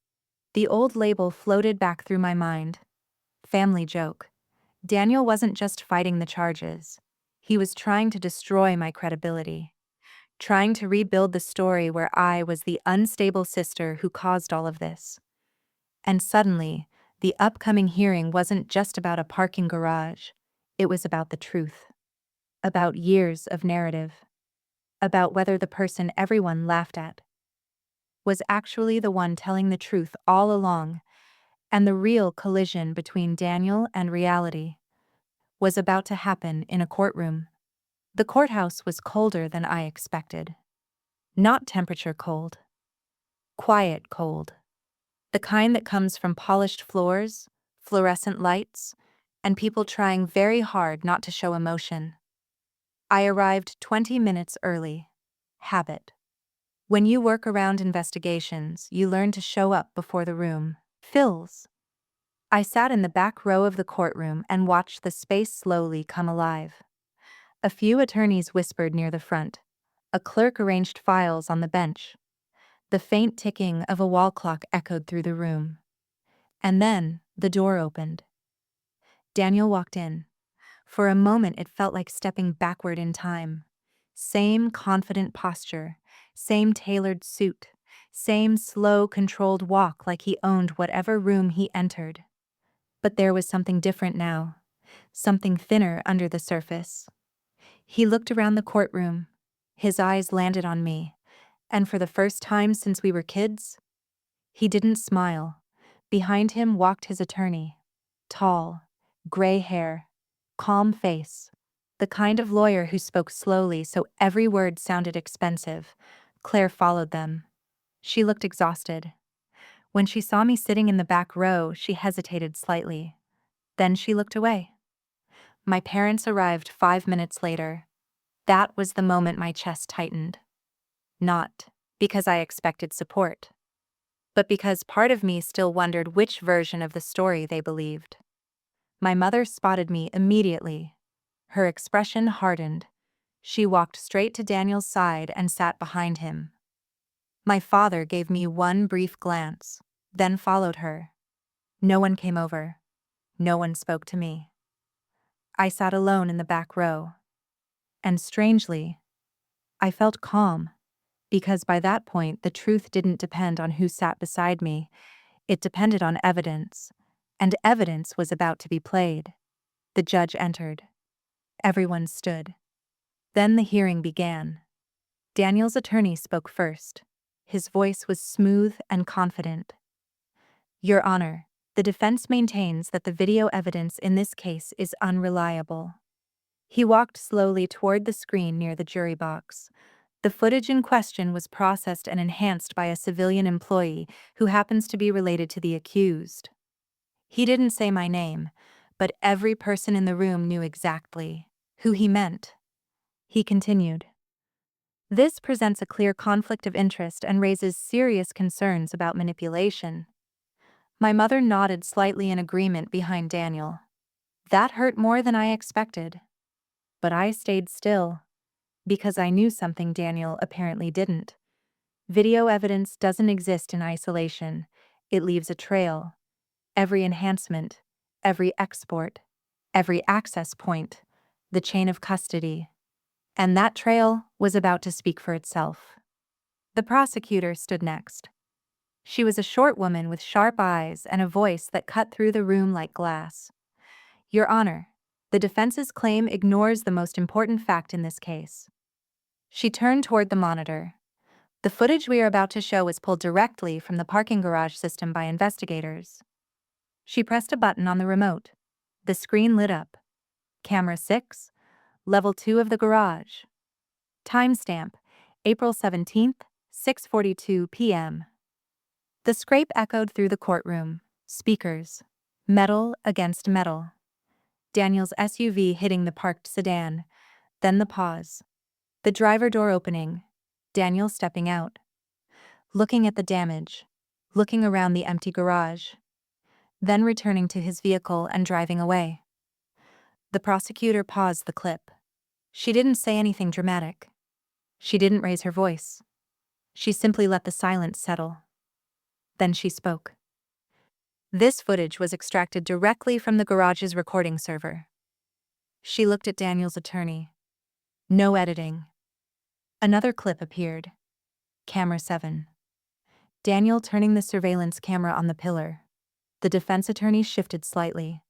The old label floated back through my mind. Family joke. Daniel wasn't just fighting the charges. He was trying to destroy my credibility. Trying to rebuild the story where I was the unstable sister who caused all of this. And suddenly, the upcoming hearing wasn't just about a parking garage. It was about the truth. About years of narrative. About whether the person everyone laughed at was actually the one telling the truth all along, and the real collision between Daniel and reality was about to happen in a courtroom. The courthouse was colder than I expected. Not temperature cold. Quiet cold. The kind that comes from polished floors, fluorescent lights, and people trying very hard not to show emotion. I arrived 20 minutes early. Habit. When you work around investigations, you learn to show up before the room fills. I sat in the back row of the courtroom and watched the space slowly come alive. A few attorneys whispered near the front. A clerk arranged files on the bench. The faint ticking of a wall clock echoed through the room. And then, the door opened. Daniel walked in. For a moment it felt like stepping backward in time. Same confident posture, same tailored suit, Same slow, controlled walk like he owned whatever room he entered. But there was something different now. Something thinner under the surface. He looked around the courtroom. His eyes landed on me. And for the first time since we were kids, he didn't smile. Behind him walked his attorney. Tall, gray hair, calm face. The kind of lawyer who spoke slowly so every word sounded expensive. Claire followed them. She looked exhausted. When she saw me sitting in the back row, she hesitated slightly. Then she looked away. My parents arrived 5 minutes later. That was the moment my chest tightened. Not because I expected support, but because part of me still wondered which version of the story they believed. My mother spotted me immediately. Her expression hardened. She walked straight to Daniel's side and sat behind him. My father gave me one brief glance, then followed her. No one came over. No one spoke to me. I sat alone in the back row. And strangely, I felt calm, because by that point the truth didn't depend on who sat beside me, it depended on evidence, and evidence was about to be played. The judge entered. Everyone stood. Then the hearing began. Daniel's attorney spoke first. His voice was smooth and confident. Your Honor, the defense maintains that the video evidence in this case is unreliable. He walked slowly toward the screen near the jury box. The footage in question was processed and enhanced by a civilian employee who happens to be related to the accused. He didn't say my name, but every person in the room knew exactly who he meant. He continued. This presents a clear conflict of interest and raises serious concerns about manipulation. My mother nodded slightly in agreement behind Daniel. That hurt more than I expected. But I stayed still, because I knew something Daniel apparently didn't. Video evidence doesn't exist in isolation. It leaves a trail. Every enhancement, every export, every access point, the chain of custody. And that trail was about to speak for itself. The prosecutor stood next. She was a short woman with sharp eyes and a voice that cut through the room like glass. Your Honor, the defense's claim ignores the most important fact in this case. She turned toward the monitor. The footage we are about to show was pulled directly from the parking garage system by investigators. She pressed a button on the remote. The screen lit up. Camera 6, level 2 of the garage. Timestamp, April 17th, 6:42 p.m. The scrape echoed through the courtroom. Speakers. Metal against metal. Daniel's SUV hitting the parked sedan. Then the pause. The driver door opening. Daniel stepping out. Looking at the damage. Looking around the empty garage. Then returning to his vehicle and driving away. The prosecutor paused the clip. She didn't say anything dramatic. She didn't raise her voice. She simply let the silence settle. Then she spoke. This footage was extracted directly from the garage's recording server. She looked at Daniel's attorney. No editing. Another clip appeared. Camera 7. Daniel turning the surveillance camera on the pillar. The defense attorney shifted slightly.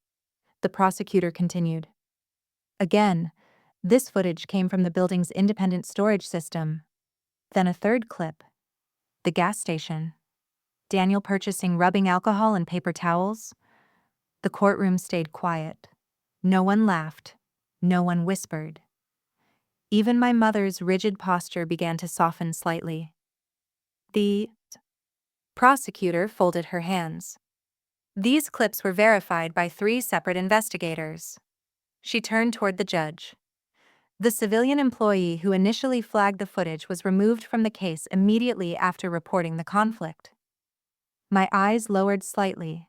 The prosecutor continued. Again, this footage came from the building's independent storage system. Then a third clip. The gas station. Daniel purchasing rubbing alcohol and paper towels. The courtroom stayed quiet. No one laughed. No one whispered. Even my mother's rigid posture began to soften slightly. The prosecutor folded her hands. These clips were verified by 3 separate investigators. She turned toward the judge. The civilian employee who initially flagged the footage was removed from the case immediately after reporting the conflict. My eyes lowered slightly,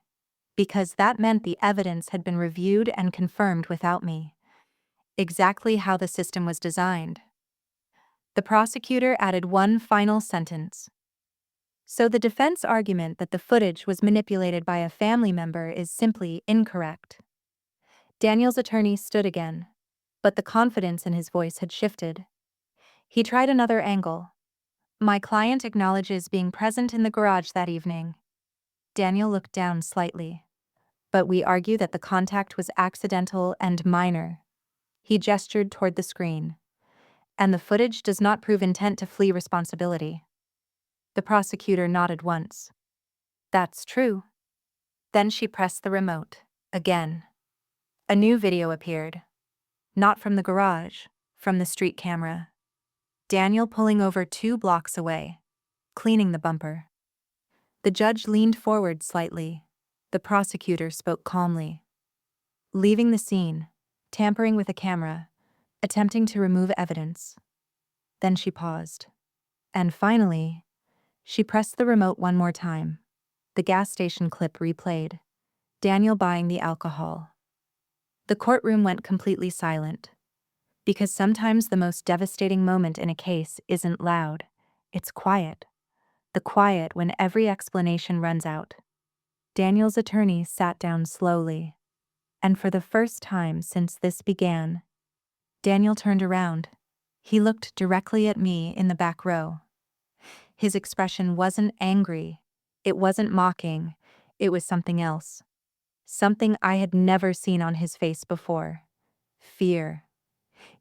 because that meant the evidence had been reviewed and confirmed without me. Exactly how the system was designed. The prosecutor added one final sentence. So the defense argument that the footage was manipulated by a family member is simply incorrect. Daniel's attorney stood again, but the confidence in his voice had shifted. He tried another angle. My client acknowledges being present in the garage that evening. Daniel looked down slightly. But we argue that the contact was accidental and minor. He gestured toward the screen. And the footage does not prove intent to flee responsibility. The prosecutor nodded once. That's true. Then she pressed the remote. Again. A new video appeared. Not from the garage, from the street camera. Daniel pulling over 2 blocks away, cleaning the bumper. The judge leaned forward slightly. The prosecutor spoke calmly. Leaving the scene, tampering with a camera, attempting to remove evidence. Then she paused. And finally, she pressed the remote one more time. The gas station clip replayed. Daniel buying the alcohol. The courtroom went completely silent. Because sometimes the most devastating moment in a case isn't loud, it's quiet. The quiet when every explanation runs out. Daniel's attorney sat down slowly. And for the first time since this began, Daniel turned around. He looked directly at me in the back row. His expression wasn't angry. It wasn't mocking. It was something else. Something I had never seen on his face before. Fear.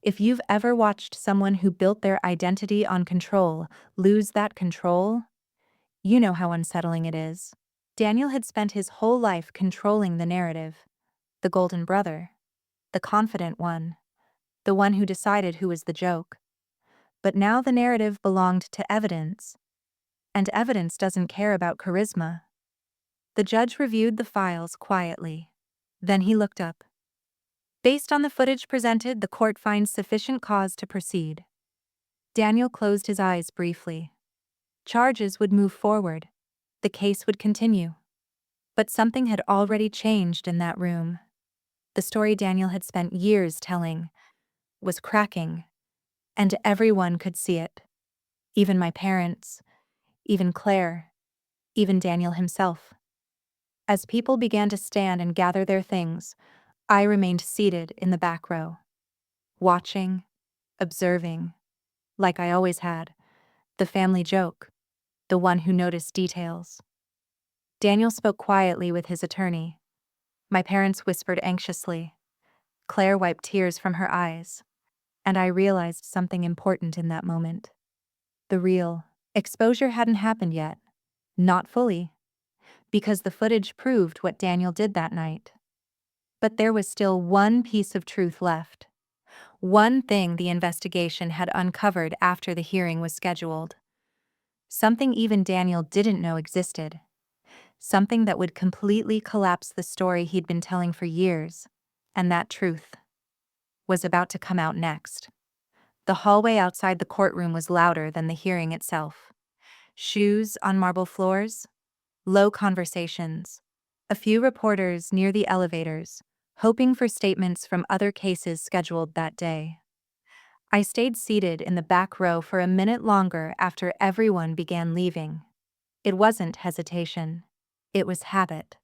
If you've ever watched someone who built their identity on control lose that control, you know how unsettling it is. Daniel had spent his whole life controlling the narrative. The golden brother. The confident one. The one who decided who was the joke. But now the narrative belonged to evidence. And evidence doesn't care about charisma. The judge reviewed the files quietly. Then he looked up. Based on the footage presented, the court finds sufficient cause to proceed. Daniel closed his eyes briefly. Charges would move forward. The case would continue. But something had already changed in that room. The story Daniel had spent years telling was cracking, and everyone could see it. Even my parents, even Claire, even Daniel himself. As people began to stand and gather their things, I remained seated in the back row, watching, observing, like I always had, the family joke, the one who noticed details. Daniel spoke quietly with his attorney. My parents whispered anxiously. Claire wiped tears from her eyes, and I realized something important in that moment. The real exposure hadn't happened yet, not fully, because the footage proved what Daniel did that night. But there was still one piece of truth left. One thing the investigation had uncovered after the hearing was scheduled. Something even Daniel didn't know existed. Something that would completely collapse the story he'd been telling for years. And that truth was about to come out next. The hallway outside the courtroom was louder than the hearing itself. Shoes on marble floors, low conversations, a few reporters near the elevators, hoping for statements from other cases scheduled that day. I stayed seated in the back row for a minute longer after everyone began leaving. It wasn't hesitation. It was habit.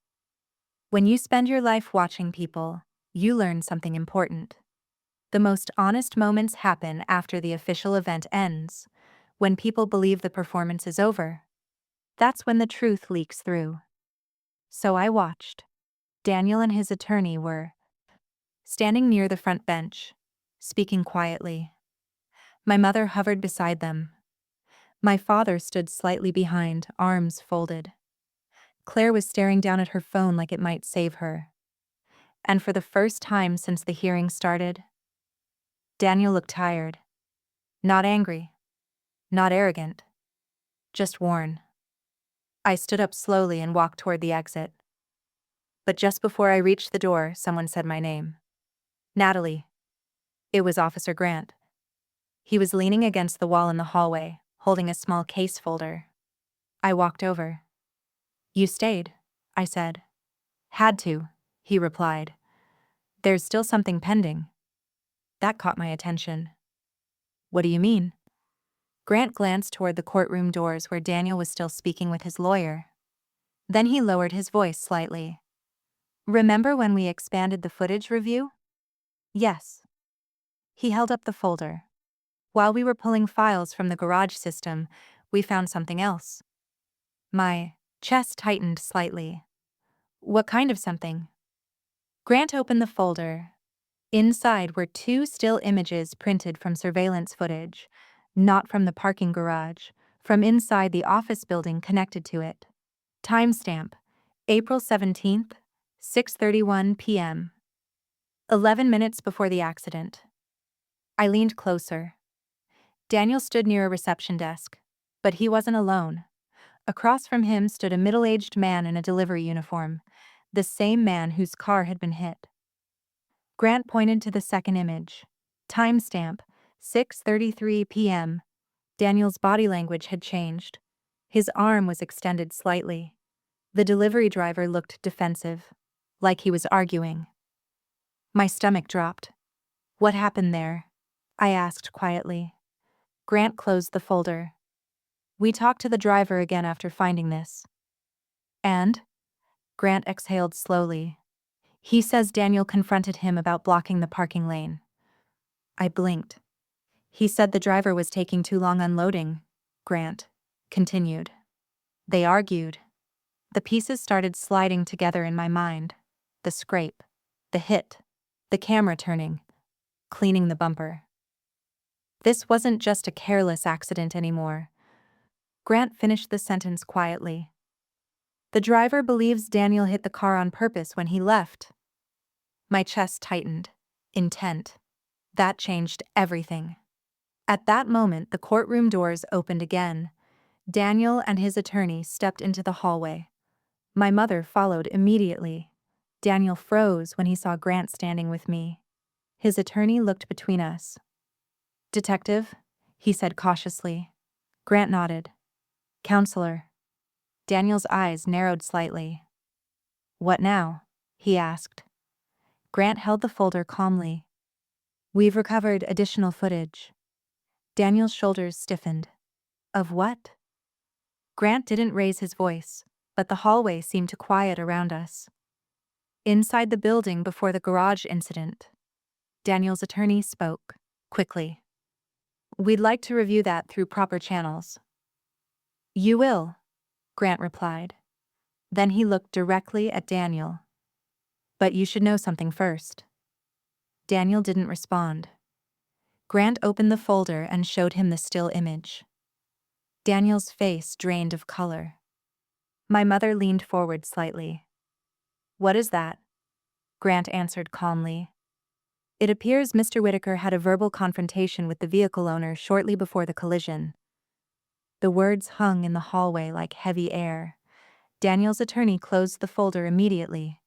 When you spend your life watching people, you learn something important. The most honest moments happen after the official event ends, when people believe the performance is over. That's when the truth leaks through. So I watched. Daniel and his attorney were standing near the front bench, speaking quietly. My mother hovered beside them. My father stood slightly behind, arms folded. Claire was staring down at her phone like it might save her. And for the first time since the hearing started, Daniel looked tired. Not angry. Not arrogant. Just worn. I stood up slowly and walked toward the exit. But just before I reached the door, someone said my name. Natalie. It was Officer Grant. He was leaning against the wall in the hallway, holding a small case folder. I walked over. You stayed, I said. Had to, he replied. There's still something pending. That caught my attention. What do you mean? Grant glanced toward the courtroom doors where Daniel was still speaking with his lawyer. Then he lowered his voice slightly. Remember when we expanded the footage review? Yes. He held up the folder. While we were pulling files from the garage system, We found something else. My chest tightened slightly. What kind of something? Grant opened the folder. Inside were 2 still images printed from surveillance footage, not from the parking garage, from inside the office building connected to it. Timestamp: April 17th, 6:31 p.m. 11 minutes before the accident. I leaned closer. Daniel stood near a reception desk, but he wasn't alone. Across from him stood a middle-aged man in a delivery uniform, the same man whose car had been hit. Grant pointed to the second image. Timestamp: 6:33 p.m. Daniel's body language had changed. His arm was extended slightly. The delivery driver looked defensive, like he was arguing. My stomach dropped. What happened there? I asked quietly. Grant closed the folder. We talked to the driver again after finding this. And? Grant exhaled slowly. He says Daniel confronted him about blocking the parking lane. I blinked. He said the driver was taking too long unloading, Grant continued. They argued. The pieces started sliding together in my mind. The scrape, the hit, the camera turning, cleaning the bumper. This wasn't just a careless accident anymore. Grant finished the sentence quietly. The driver believes Daniel hit the car on purpose when he left. My chest tightened. Intent. That changed everything. At that moment, the courtroom doors opened again. Daniel and his attorney stepped into the hallway. My mother followed immediately. Daniel froze when he saw Grant standing with me. His attorney looked between us. Detective, he said cautiously. Grant nodded. Counselor. Daniel's eyes narrowed slightly. What now? He asked. Grant held the folder calmly. We've recovered additional footage. Daniel's shoulders stiffened. Of what? Grant didn't raise his voice, but the hallway seemed to quiet around us. Inside the building before the garage incident, Daniel's attorney spoke, quickly. We'd like to review that through proper channels. You will, Grant replied. Then he looked directly at Daniel. But you should know something first. Daniel didn't respond. Grant opened the folder and showed him the still image. Daniel's face drained of color. My mother leaned forward slightly. What is that? Grant answered calmly. It appears Mr. Whitaker had a verbal confrontation with the vehicle owner shortly before the collision. The words hung in the hallway like heavy air. Daniel's attorney closed the folder immediately.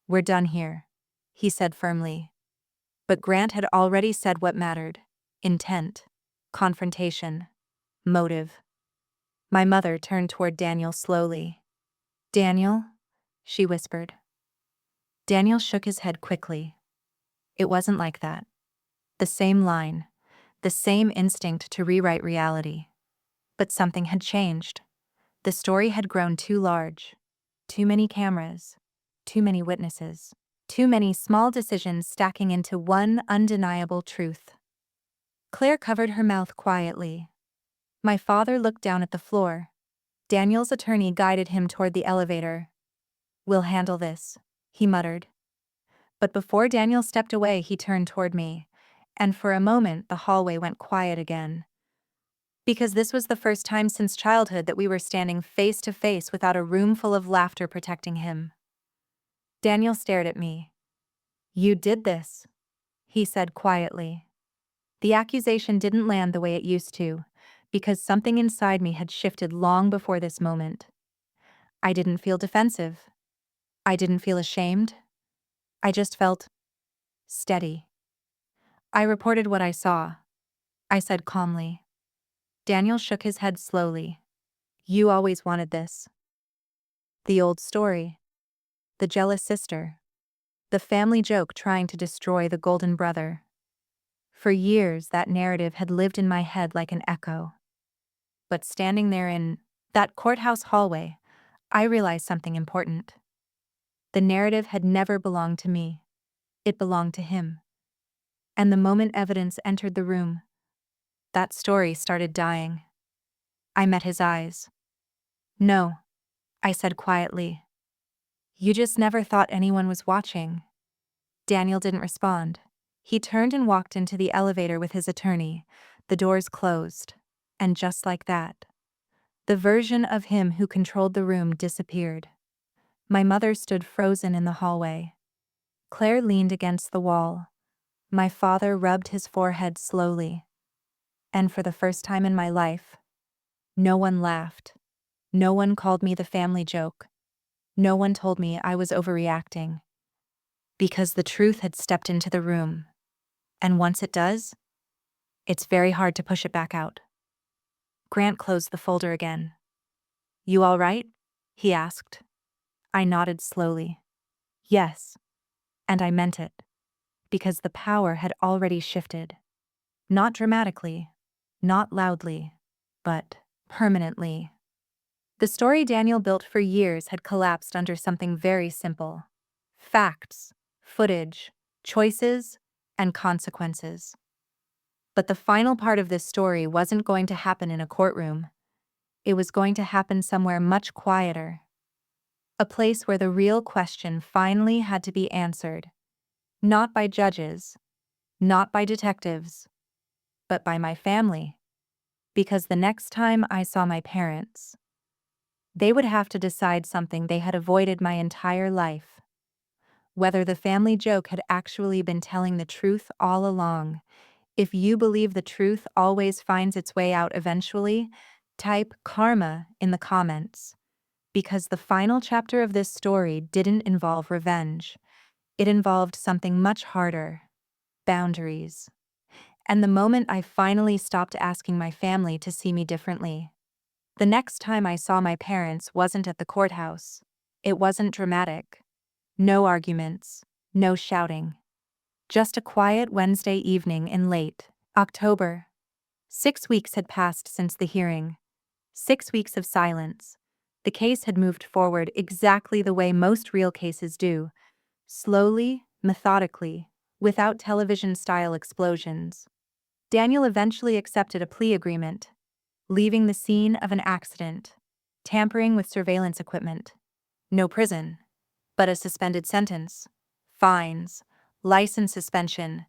We're done here, he said firmly. But Grant had already said what mattered: intent, confrontation, motive. My mother turned toward Daniel slowly. Daniel? She whispered. Daniel shook his head quickly. It wasn't like that. The same line, the same instinct to rewrite reality. But something had changed. The story had grown too large. Too many cameras. Too many witnesses. Too many small decisions stacking into one undeniable truth. Claire covered her mouth quietly. My father looked down at the floor. Daniel's attorney guided him toward the elevator. We'll handle this, he muttered. But before Daniel stepped away, he turned toward me, and for a moment the hallway went quiet again. Because this was the first time since childhood that we were standing face to face without a room full of laughter protecting him. Daniel stared at me. You did this, he said quietly. The accusation didn't land the way it used to, because something inside me had shifted long before this moment. I didn't feel defensive. I didn't feel ashamed. I just felt steady. I reported what I saw, I said calmly. Daniel shook his head slowly. You always wanted this. The old story. The jealous sister. The family joke trying to destroy the golden brother. For years, that narrative had lived in my head like an echo. But standing there in that courthouse hallway, I realized something important. The narrative had never belonged to me. It belonged to him. And the moment evidence entered the room, that story started dying. I met his eyes. "No," I said quietly. "You just never thought anyone was watching." Daniel didn't respond. He turned and walked into the elevator with his attorney. The doors closed. And just like that, the version of him who controlled the room disappeared. My mother stood frozen in the hallway. Claire leaned against the wall. My father rubbed his forehead slowly. And for the first time in my life, no one laughed. No one called me the family joke. No one told me I was overreacting. Because the truth had stepped into the room. And once it does, it's very hard to push it back out. Grant closed the folder again. "You all right?" he asked. I nodded slowly. Yes. And I meant it. Because the power had already shifted. Not dramatically, not loudly, but permanently. The story Daniel built for years had collapsed under something very simple: facts, footage, choices, and consequences. But the final part of this story wasn't going to happen in a courtroom. It was going to happen somewhere much quieter. A place where the real question finally had to be answered. Not by judges, not by detectives, but by my family. Because the next time I saw my parents, they would have to decide something they had avoided my entire life. Whether the family joke had actually been telling the truth all along. If you believe the truth always finds its way out eventually, type karma in the comments. Because the final chapter of this story didn't involve revenge. It involved something much harder: boundaries. And the moment I finally stopped asking my family to see me differently. The next time I saw my parents wasn't at the courthouse. It wasn't dramatic. No arguments, no shouting. Just a quiet Wednesday evening in late October. 6 weeks had passed since the hearing. 6 weeks of silence. The case had moved forward exactly the way most real cases do. Slowly, methodically, without television-style explosions. Daniel eventually accepted a plea agreement, leaving the scene of an accident, tampering with surveillance equipment. No prison, but a suspended sentence, fines, license suspension,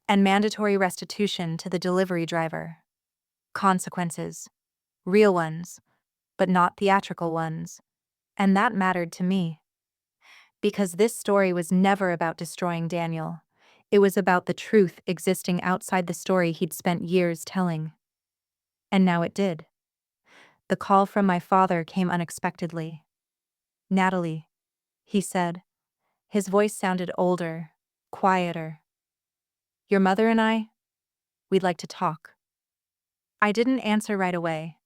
and mandatory restitution to the delivery driver. Consequences. Real ones, but not theatrical ones. And that mattered to me. Because this story was never about destroying Daniel. It was about the truth existing outside the story he'd spent years telling. And now it did. The call from my father came unexpectedly. "Natalie," he said. His voice sounded older, quieter. "Your mother and we'd like to talk." I didn't answer right away,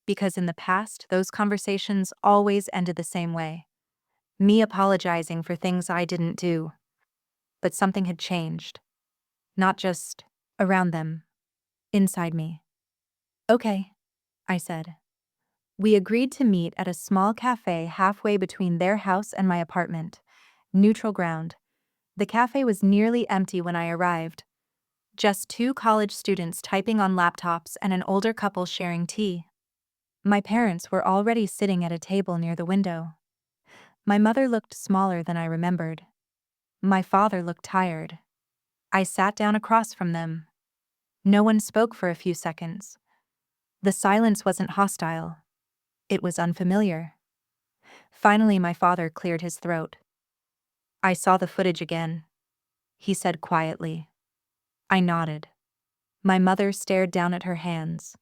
because in the past, those conversations always ended the same way. Me apologizing for things I didn't do. But something had changed. Not just around them, inside me. "Okay," I said. We agreed to meet at a small cafe halfway between their house and my apartment. Neutral ground. The cafe was nearly empty when I arrived. Just 2 college students typing on laptops and an older couple sharing tea. My parents were already sitting at a table near the window. My mother looked smaller than I remembered. My father looked tired. I sat down across from them. No one spoke for a few seconds. The silence wasn't hostile. It was unfamiliar. Finally, my father cleared his throat. "I saw the footage again," he said quietly. I nodded. My mother stared down at her hands.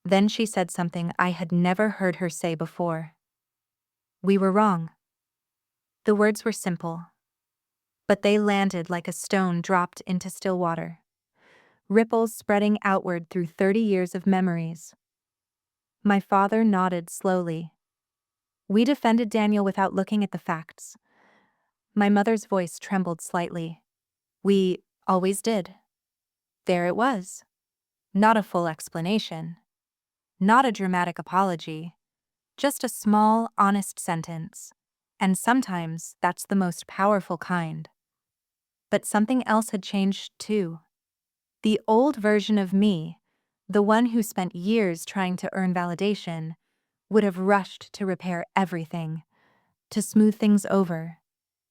Then she said something I had never heard her say before. "We were wrong." The words were simple, but they landed like a stone dropped into still water. Ripples spreading outward through 30 years of memories. My father nodded slowly. "We defended Daniel without looking at the facts." My mother's voice trembled slightly. "We always did." There it was. Not a full explanation. Not a dramatic apology. Just a small, honest sentence. And sometimes that's the most powerful kind. But something else had changed too. The old version of me, The one who spent years trying to earn validation would have rushed to repair everything, to smooth things over,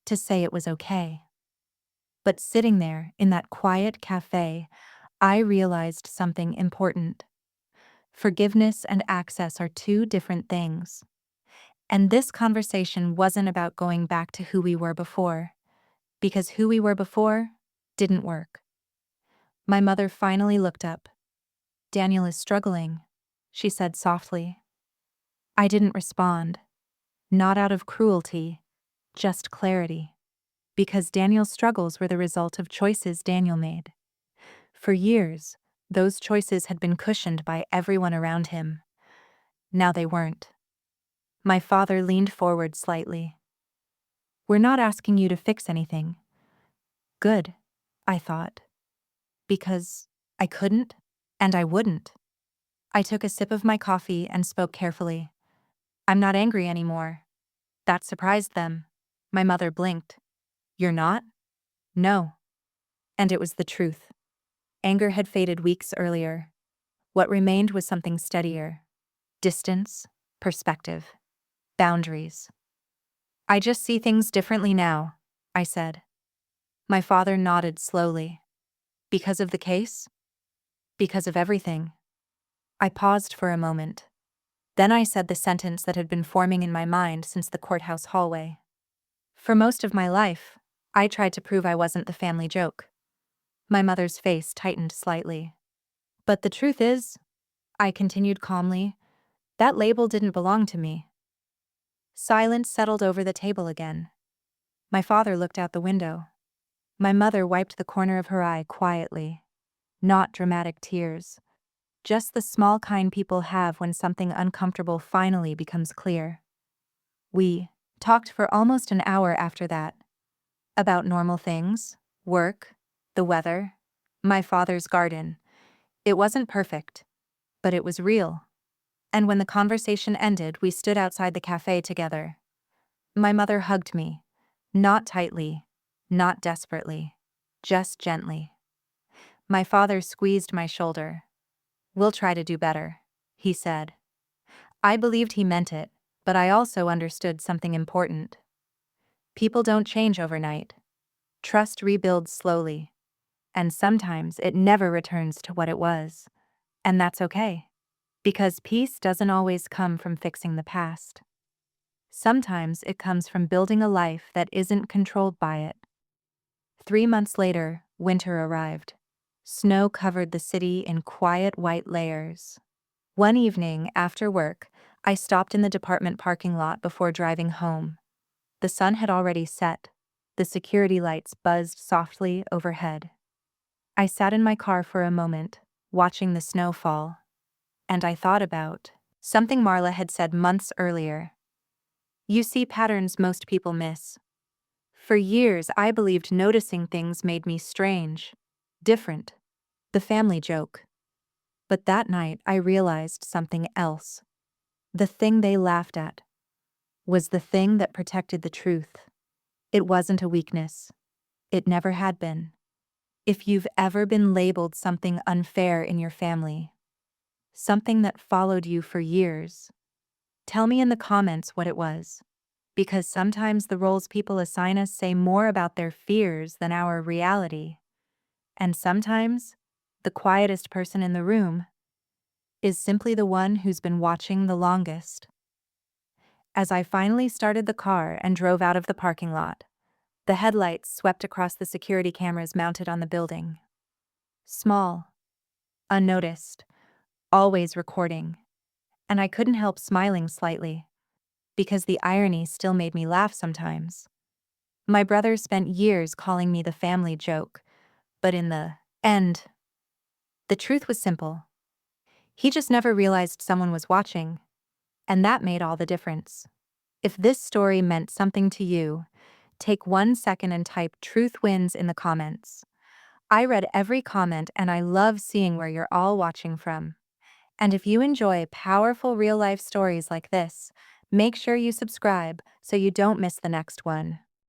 to say it was okay. But sitting there in that quiet cafe, I realized something important. Forgiveness and access are two different things. And this conversation wasn't about going back to who we were before, because who we were before didn't work. My mother finally looked up. "Daniel is struggling," she said softly. I didn't respond. Not out of cruelty, just clarity. Because Daniel's struggles were the result of choices Daniel made. For years, those choices had been cushioned by everyone around him. Now they weren't. My father leaned forward slightly. "We're not asking you to fix anything." Good, I thought. Because I couldn't, and I wouldn't. I took a sip of my coffee and spoke carefully. "I'm not angry anymore." That surprised them. My mother blinked. "You're not?" "No." And it was the truth. Anger had faded weeks earlier. What remained was something steadier. Distance, perspective, boundaries. "I just see things differently now," I said. My father nodded slowly. "Because of the case?" "Because of everything." I paused for a moment. Then I said the sentence that had been forming in my mind since the courthouse hallway. For most of my life, I tried to prove I wasn't the family joke. My mother's face tightened slightly. "But the truth is," I continued calmly, "that label didn't belong to me." Silence settled over the table again. My father looked out the window. My mother wiped the corner of her eye quietly. Not dramatic tears. Just the small kind people have when something uncomfortable finally becomes clear. We talked for almost an hour after that. About normal things, work, the weather, my father's garden. It wasn't perfect, but it was real. And when the conversation ended, we stood outside the cafe together. My mother hugged me. Not tightly, not desperately, just gently. My father squeezed my shoulder. "We'll try to do better," he said. I believed he meant it, but I also understood something important. People don't change overnight. Trust rebuilds slowly. And sometimes it never returns to what it was. And that's okay. Because peace doesn't always come from fixing the past. Sometimes it comes from building a life that isn't controlled by it. 3 months later, winter arrived. Snow covered the city in quiet white layers. One evening, after work, I stopped in the department parking lot before driving home. The sun had already set. The security lights buzzed softly overhead. I sat in my car for a moment, watching the snow fall. And I thought about something Marla had said months earlier. You see patterns most people miss. For years, I believed noticing things made me strange, different, the family joke. But that night, I realized something else. The thing they laughed at was the thing that protected the truth. It wasn't a weakness. It never had been. If you've ever been labeled something unfair in your family, something that followed you for years, tell me in the comments what it was. Because sometimes the roles people assign us say more about their fears than our reality. And sometimes, the quietest person in the room is simply the one who's been watching the longest. As I finally started the car and drove out of the parking lot, the headlights swept across the security cameras mounted on the building. Small, unnoticed, always recording. And I couldn't help smiling slightly, because the irony still made me laugh sometimes. My brother spent years calling me the family joke, but in the end, the truth was simple. He just never realized someone was watching, and that made all the difference. If this story meant something to you, take 1 second and type "Truth Wins" in the comments. I read every comment and I love seeing where you're all watching from. And if you enjoy powerful real-life stories like this, make sure you subscribe so you don't miss the next one.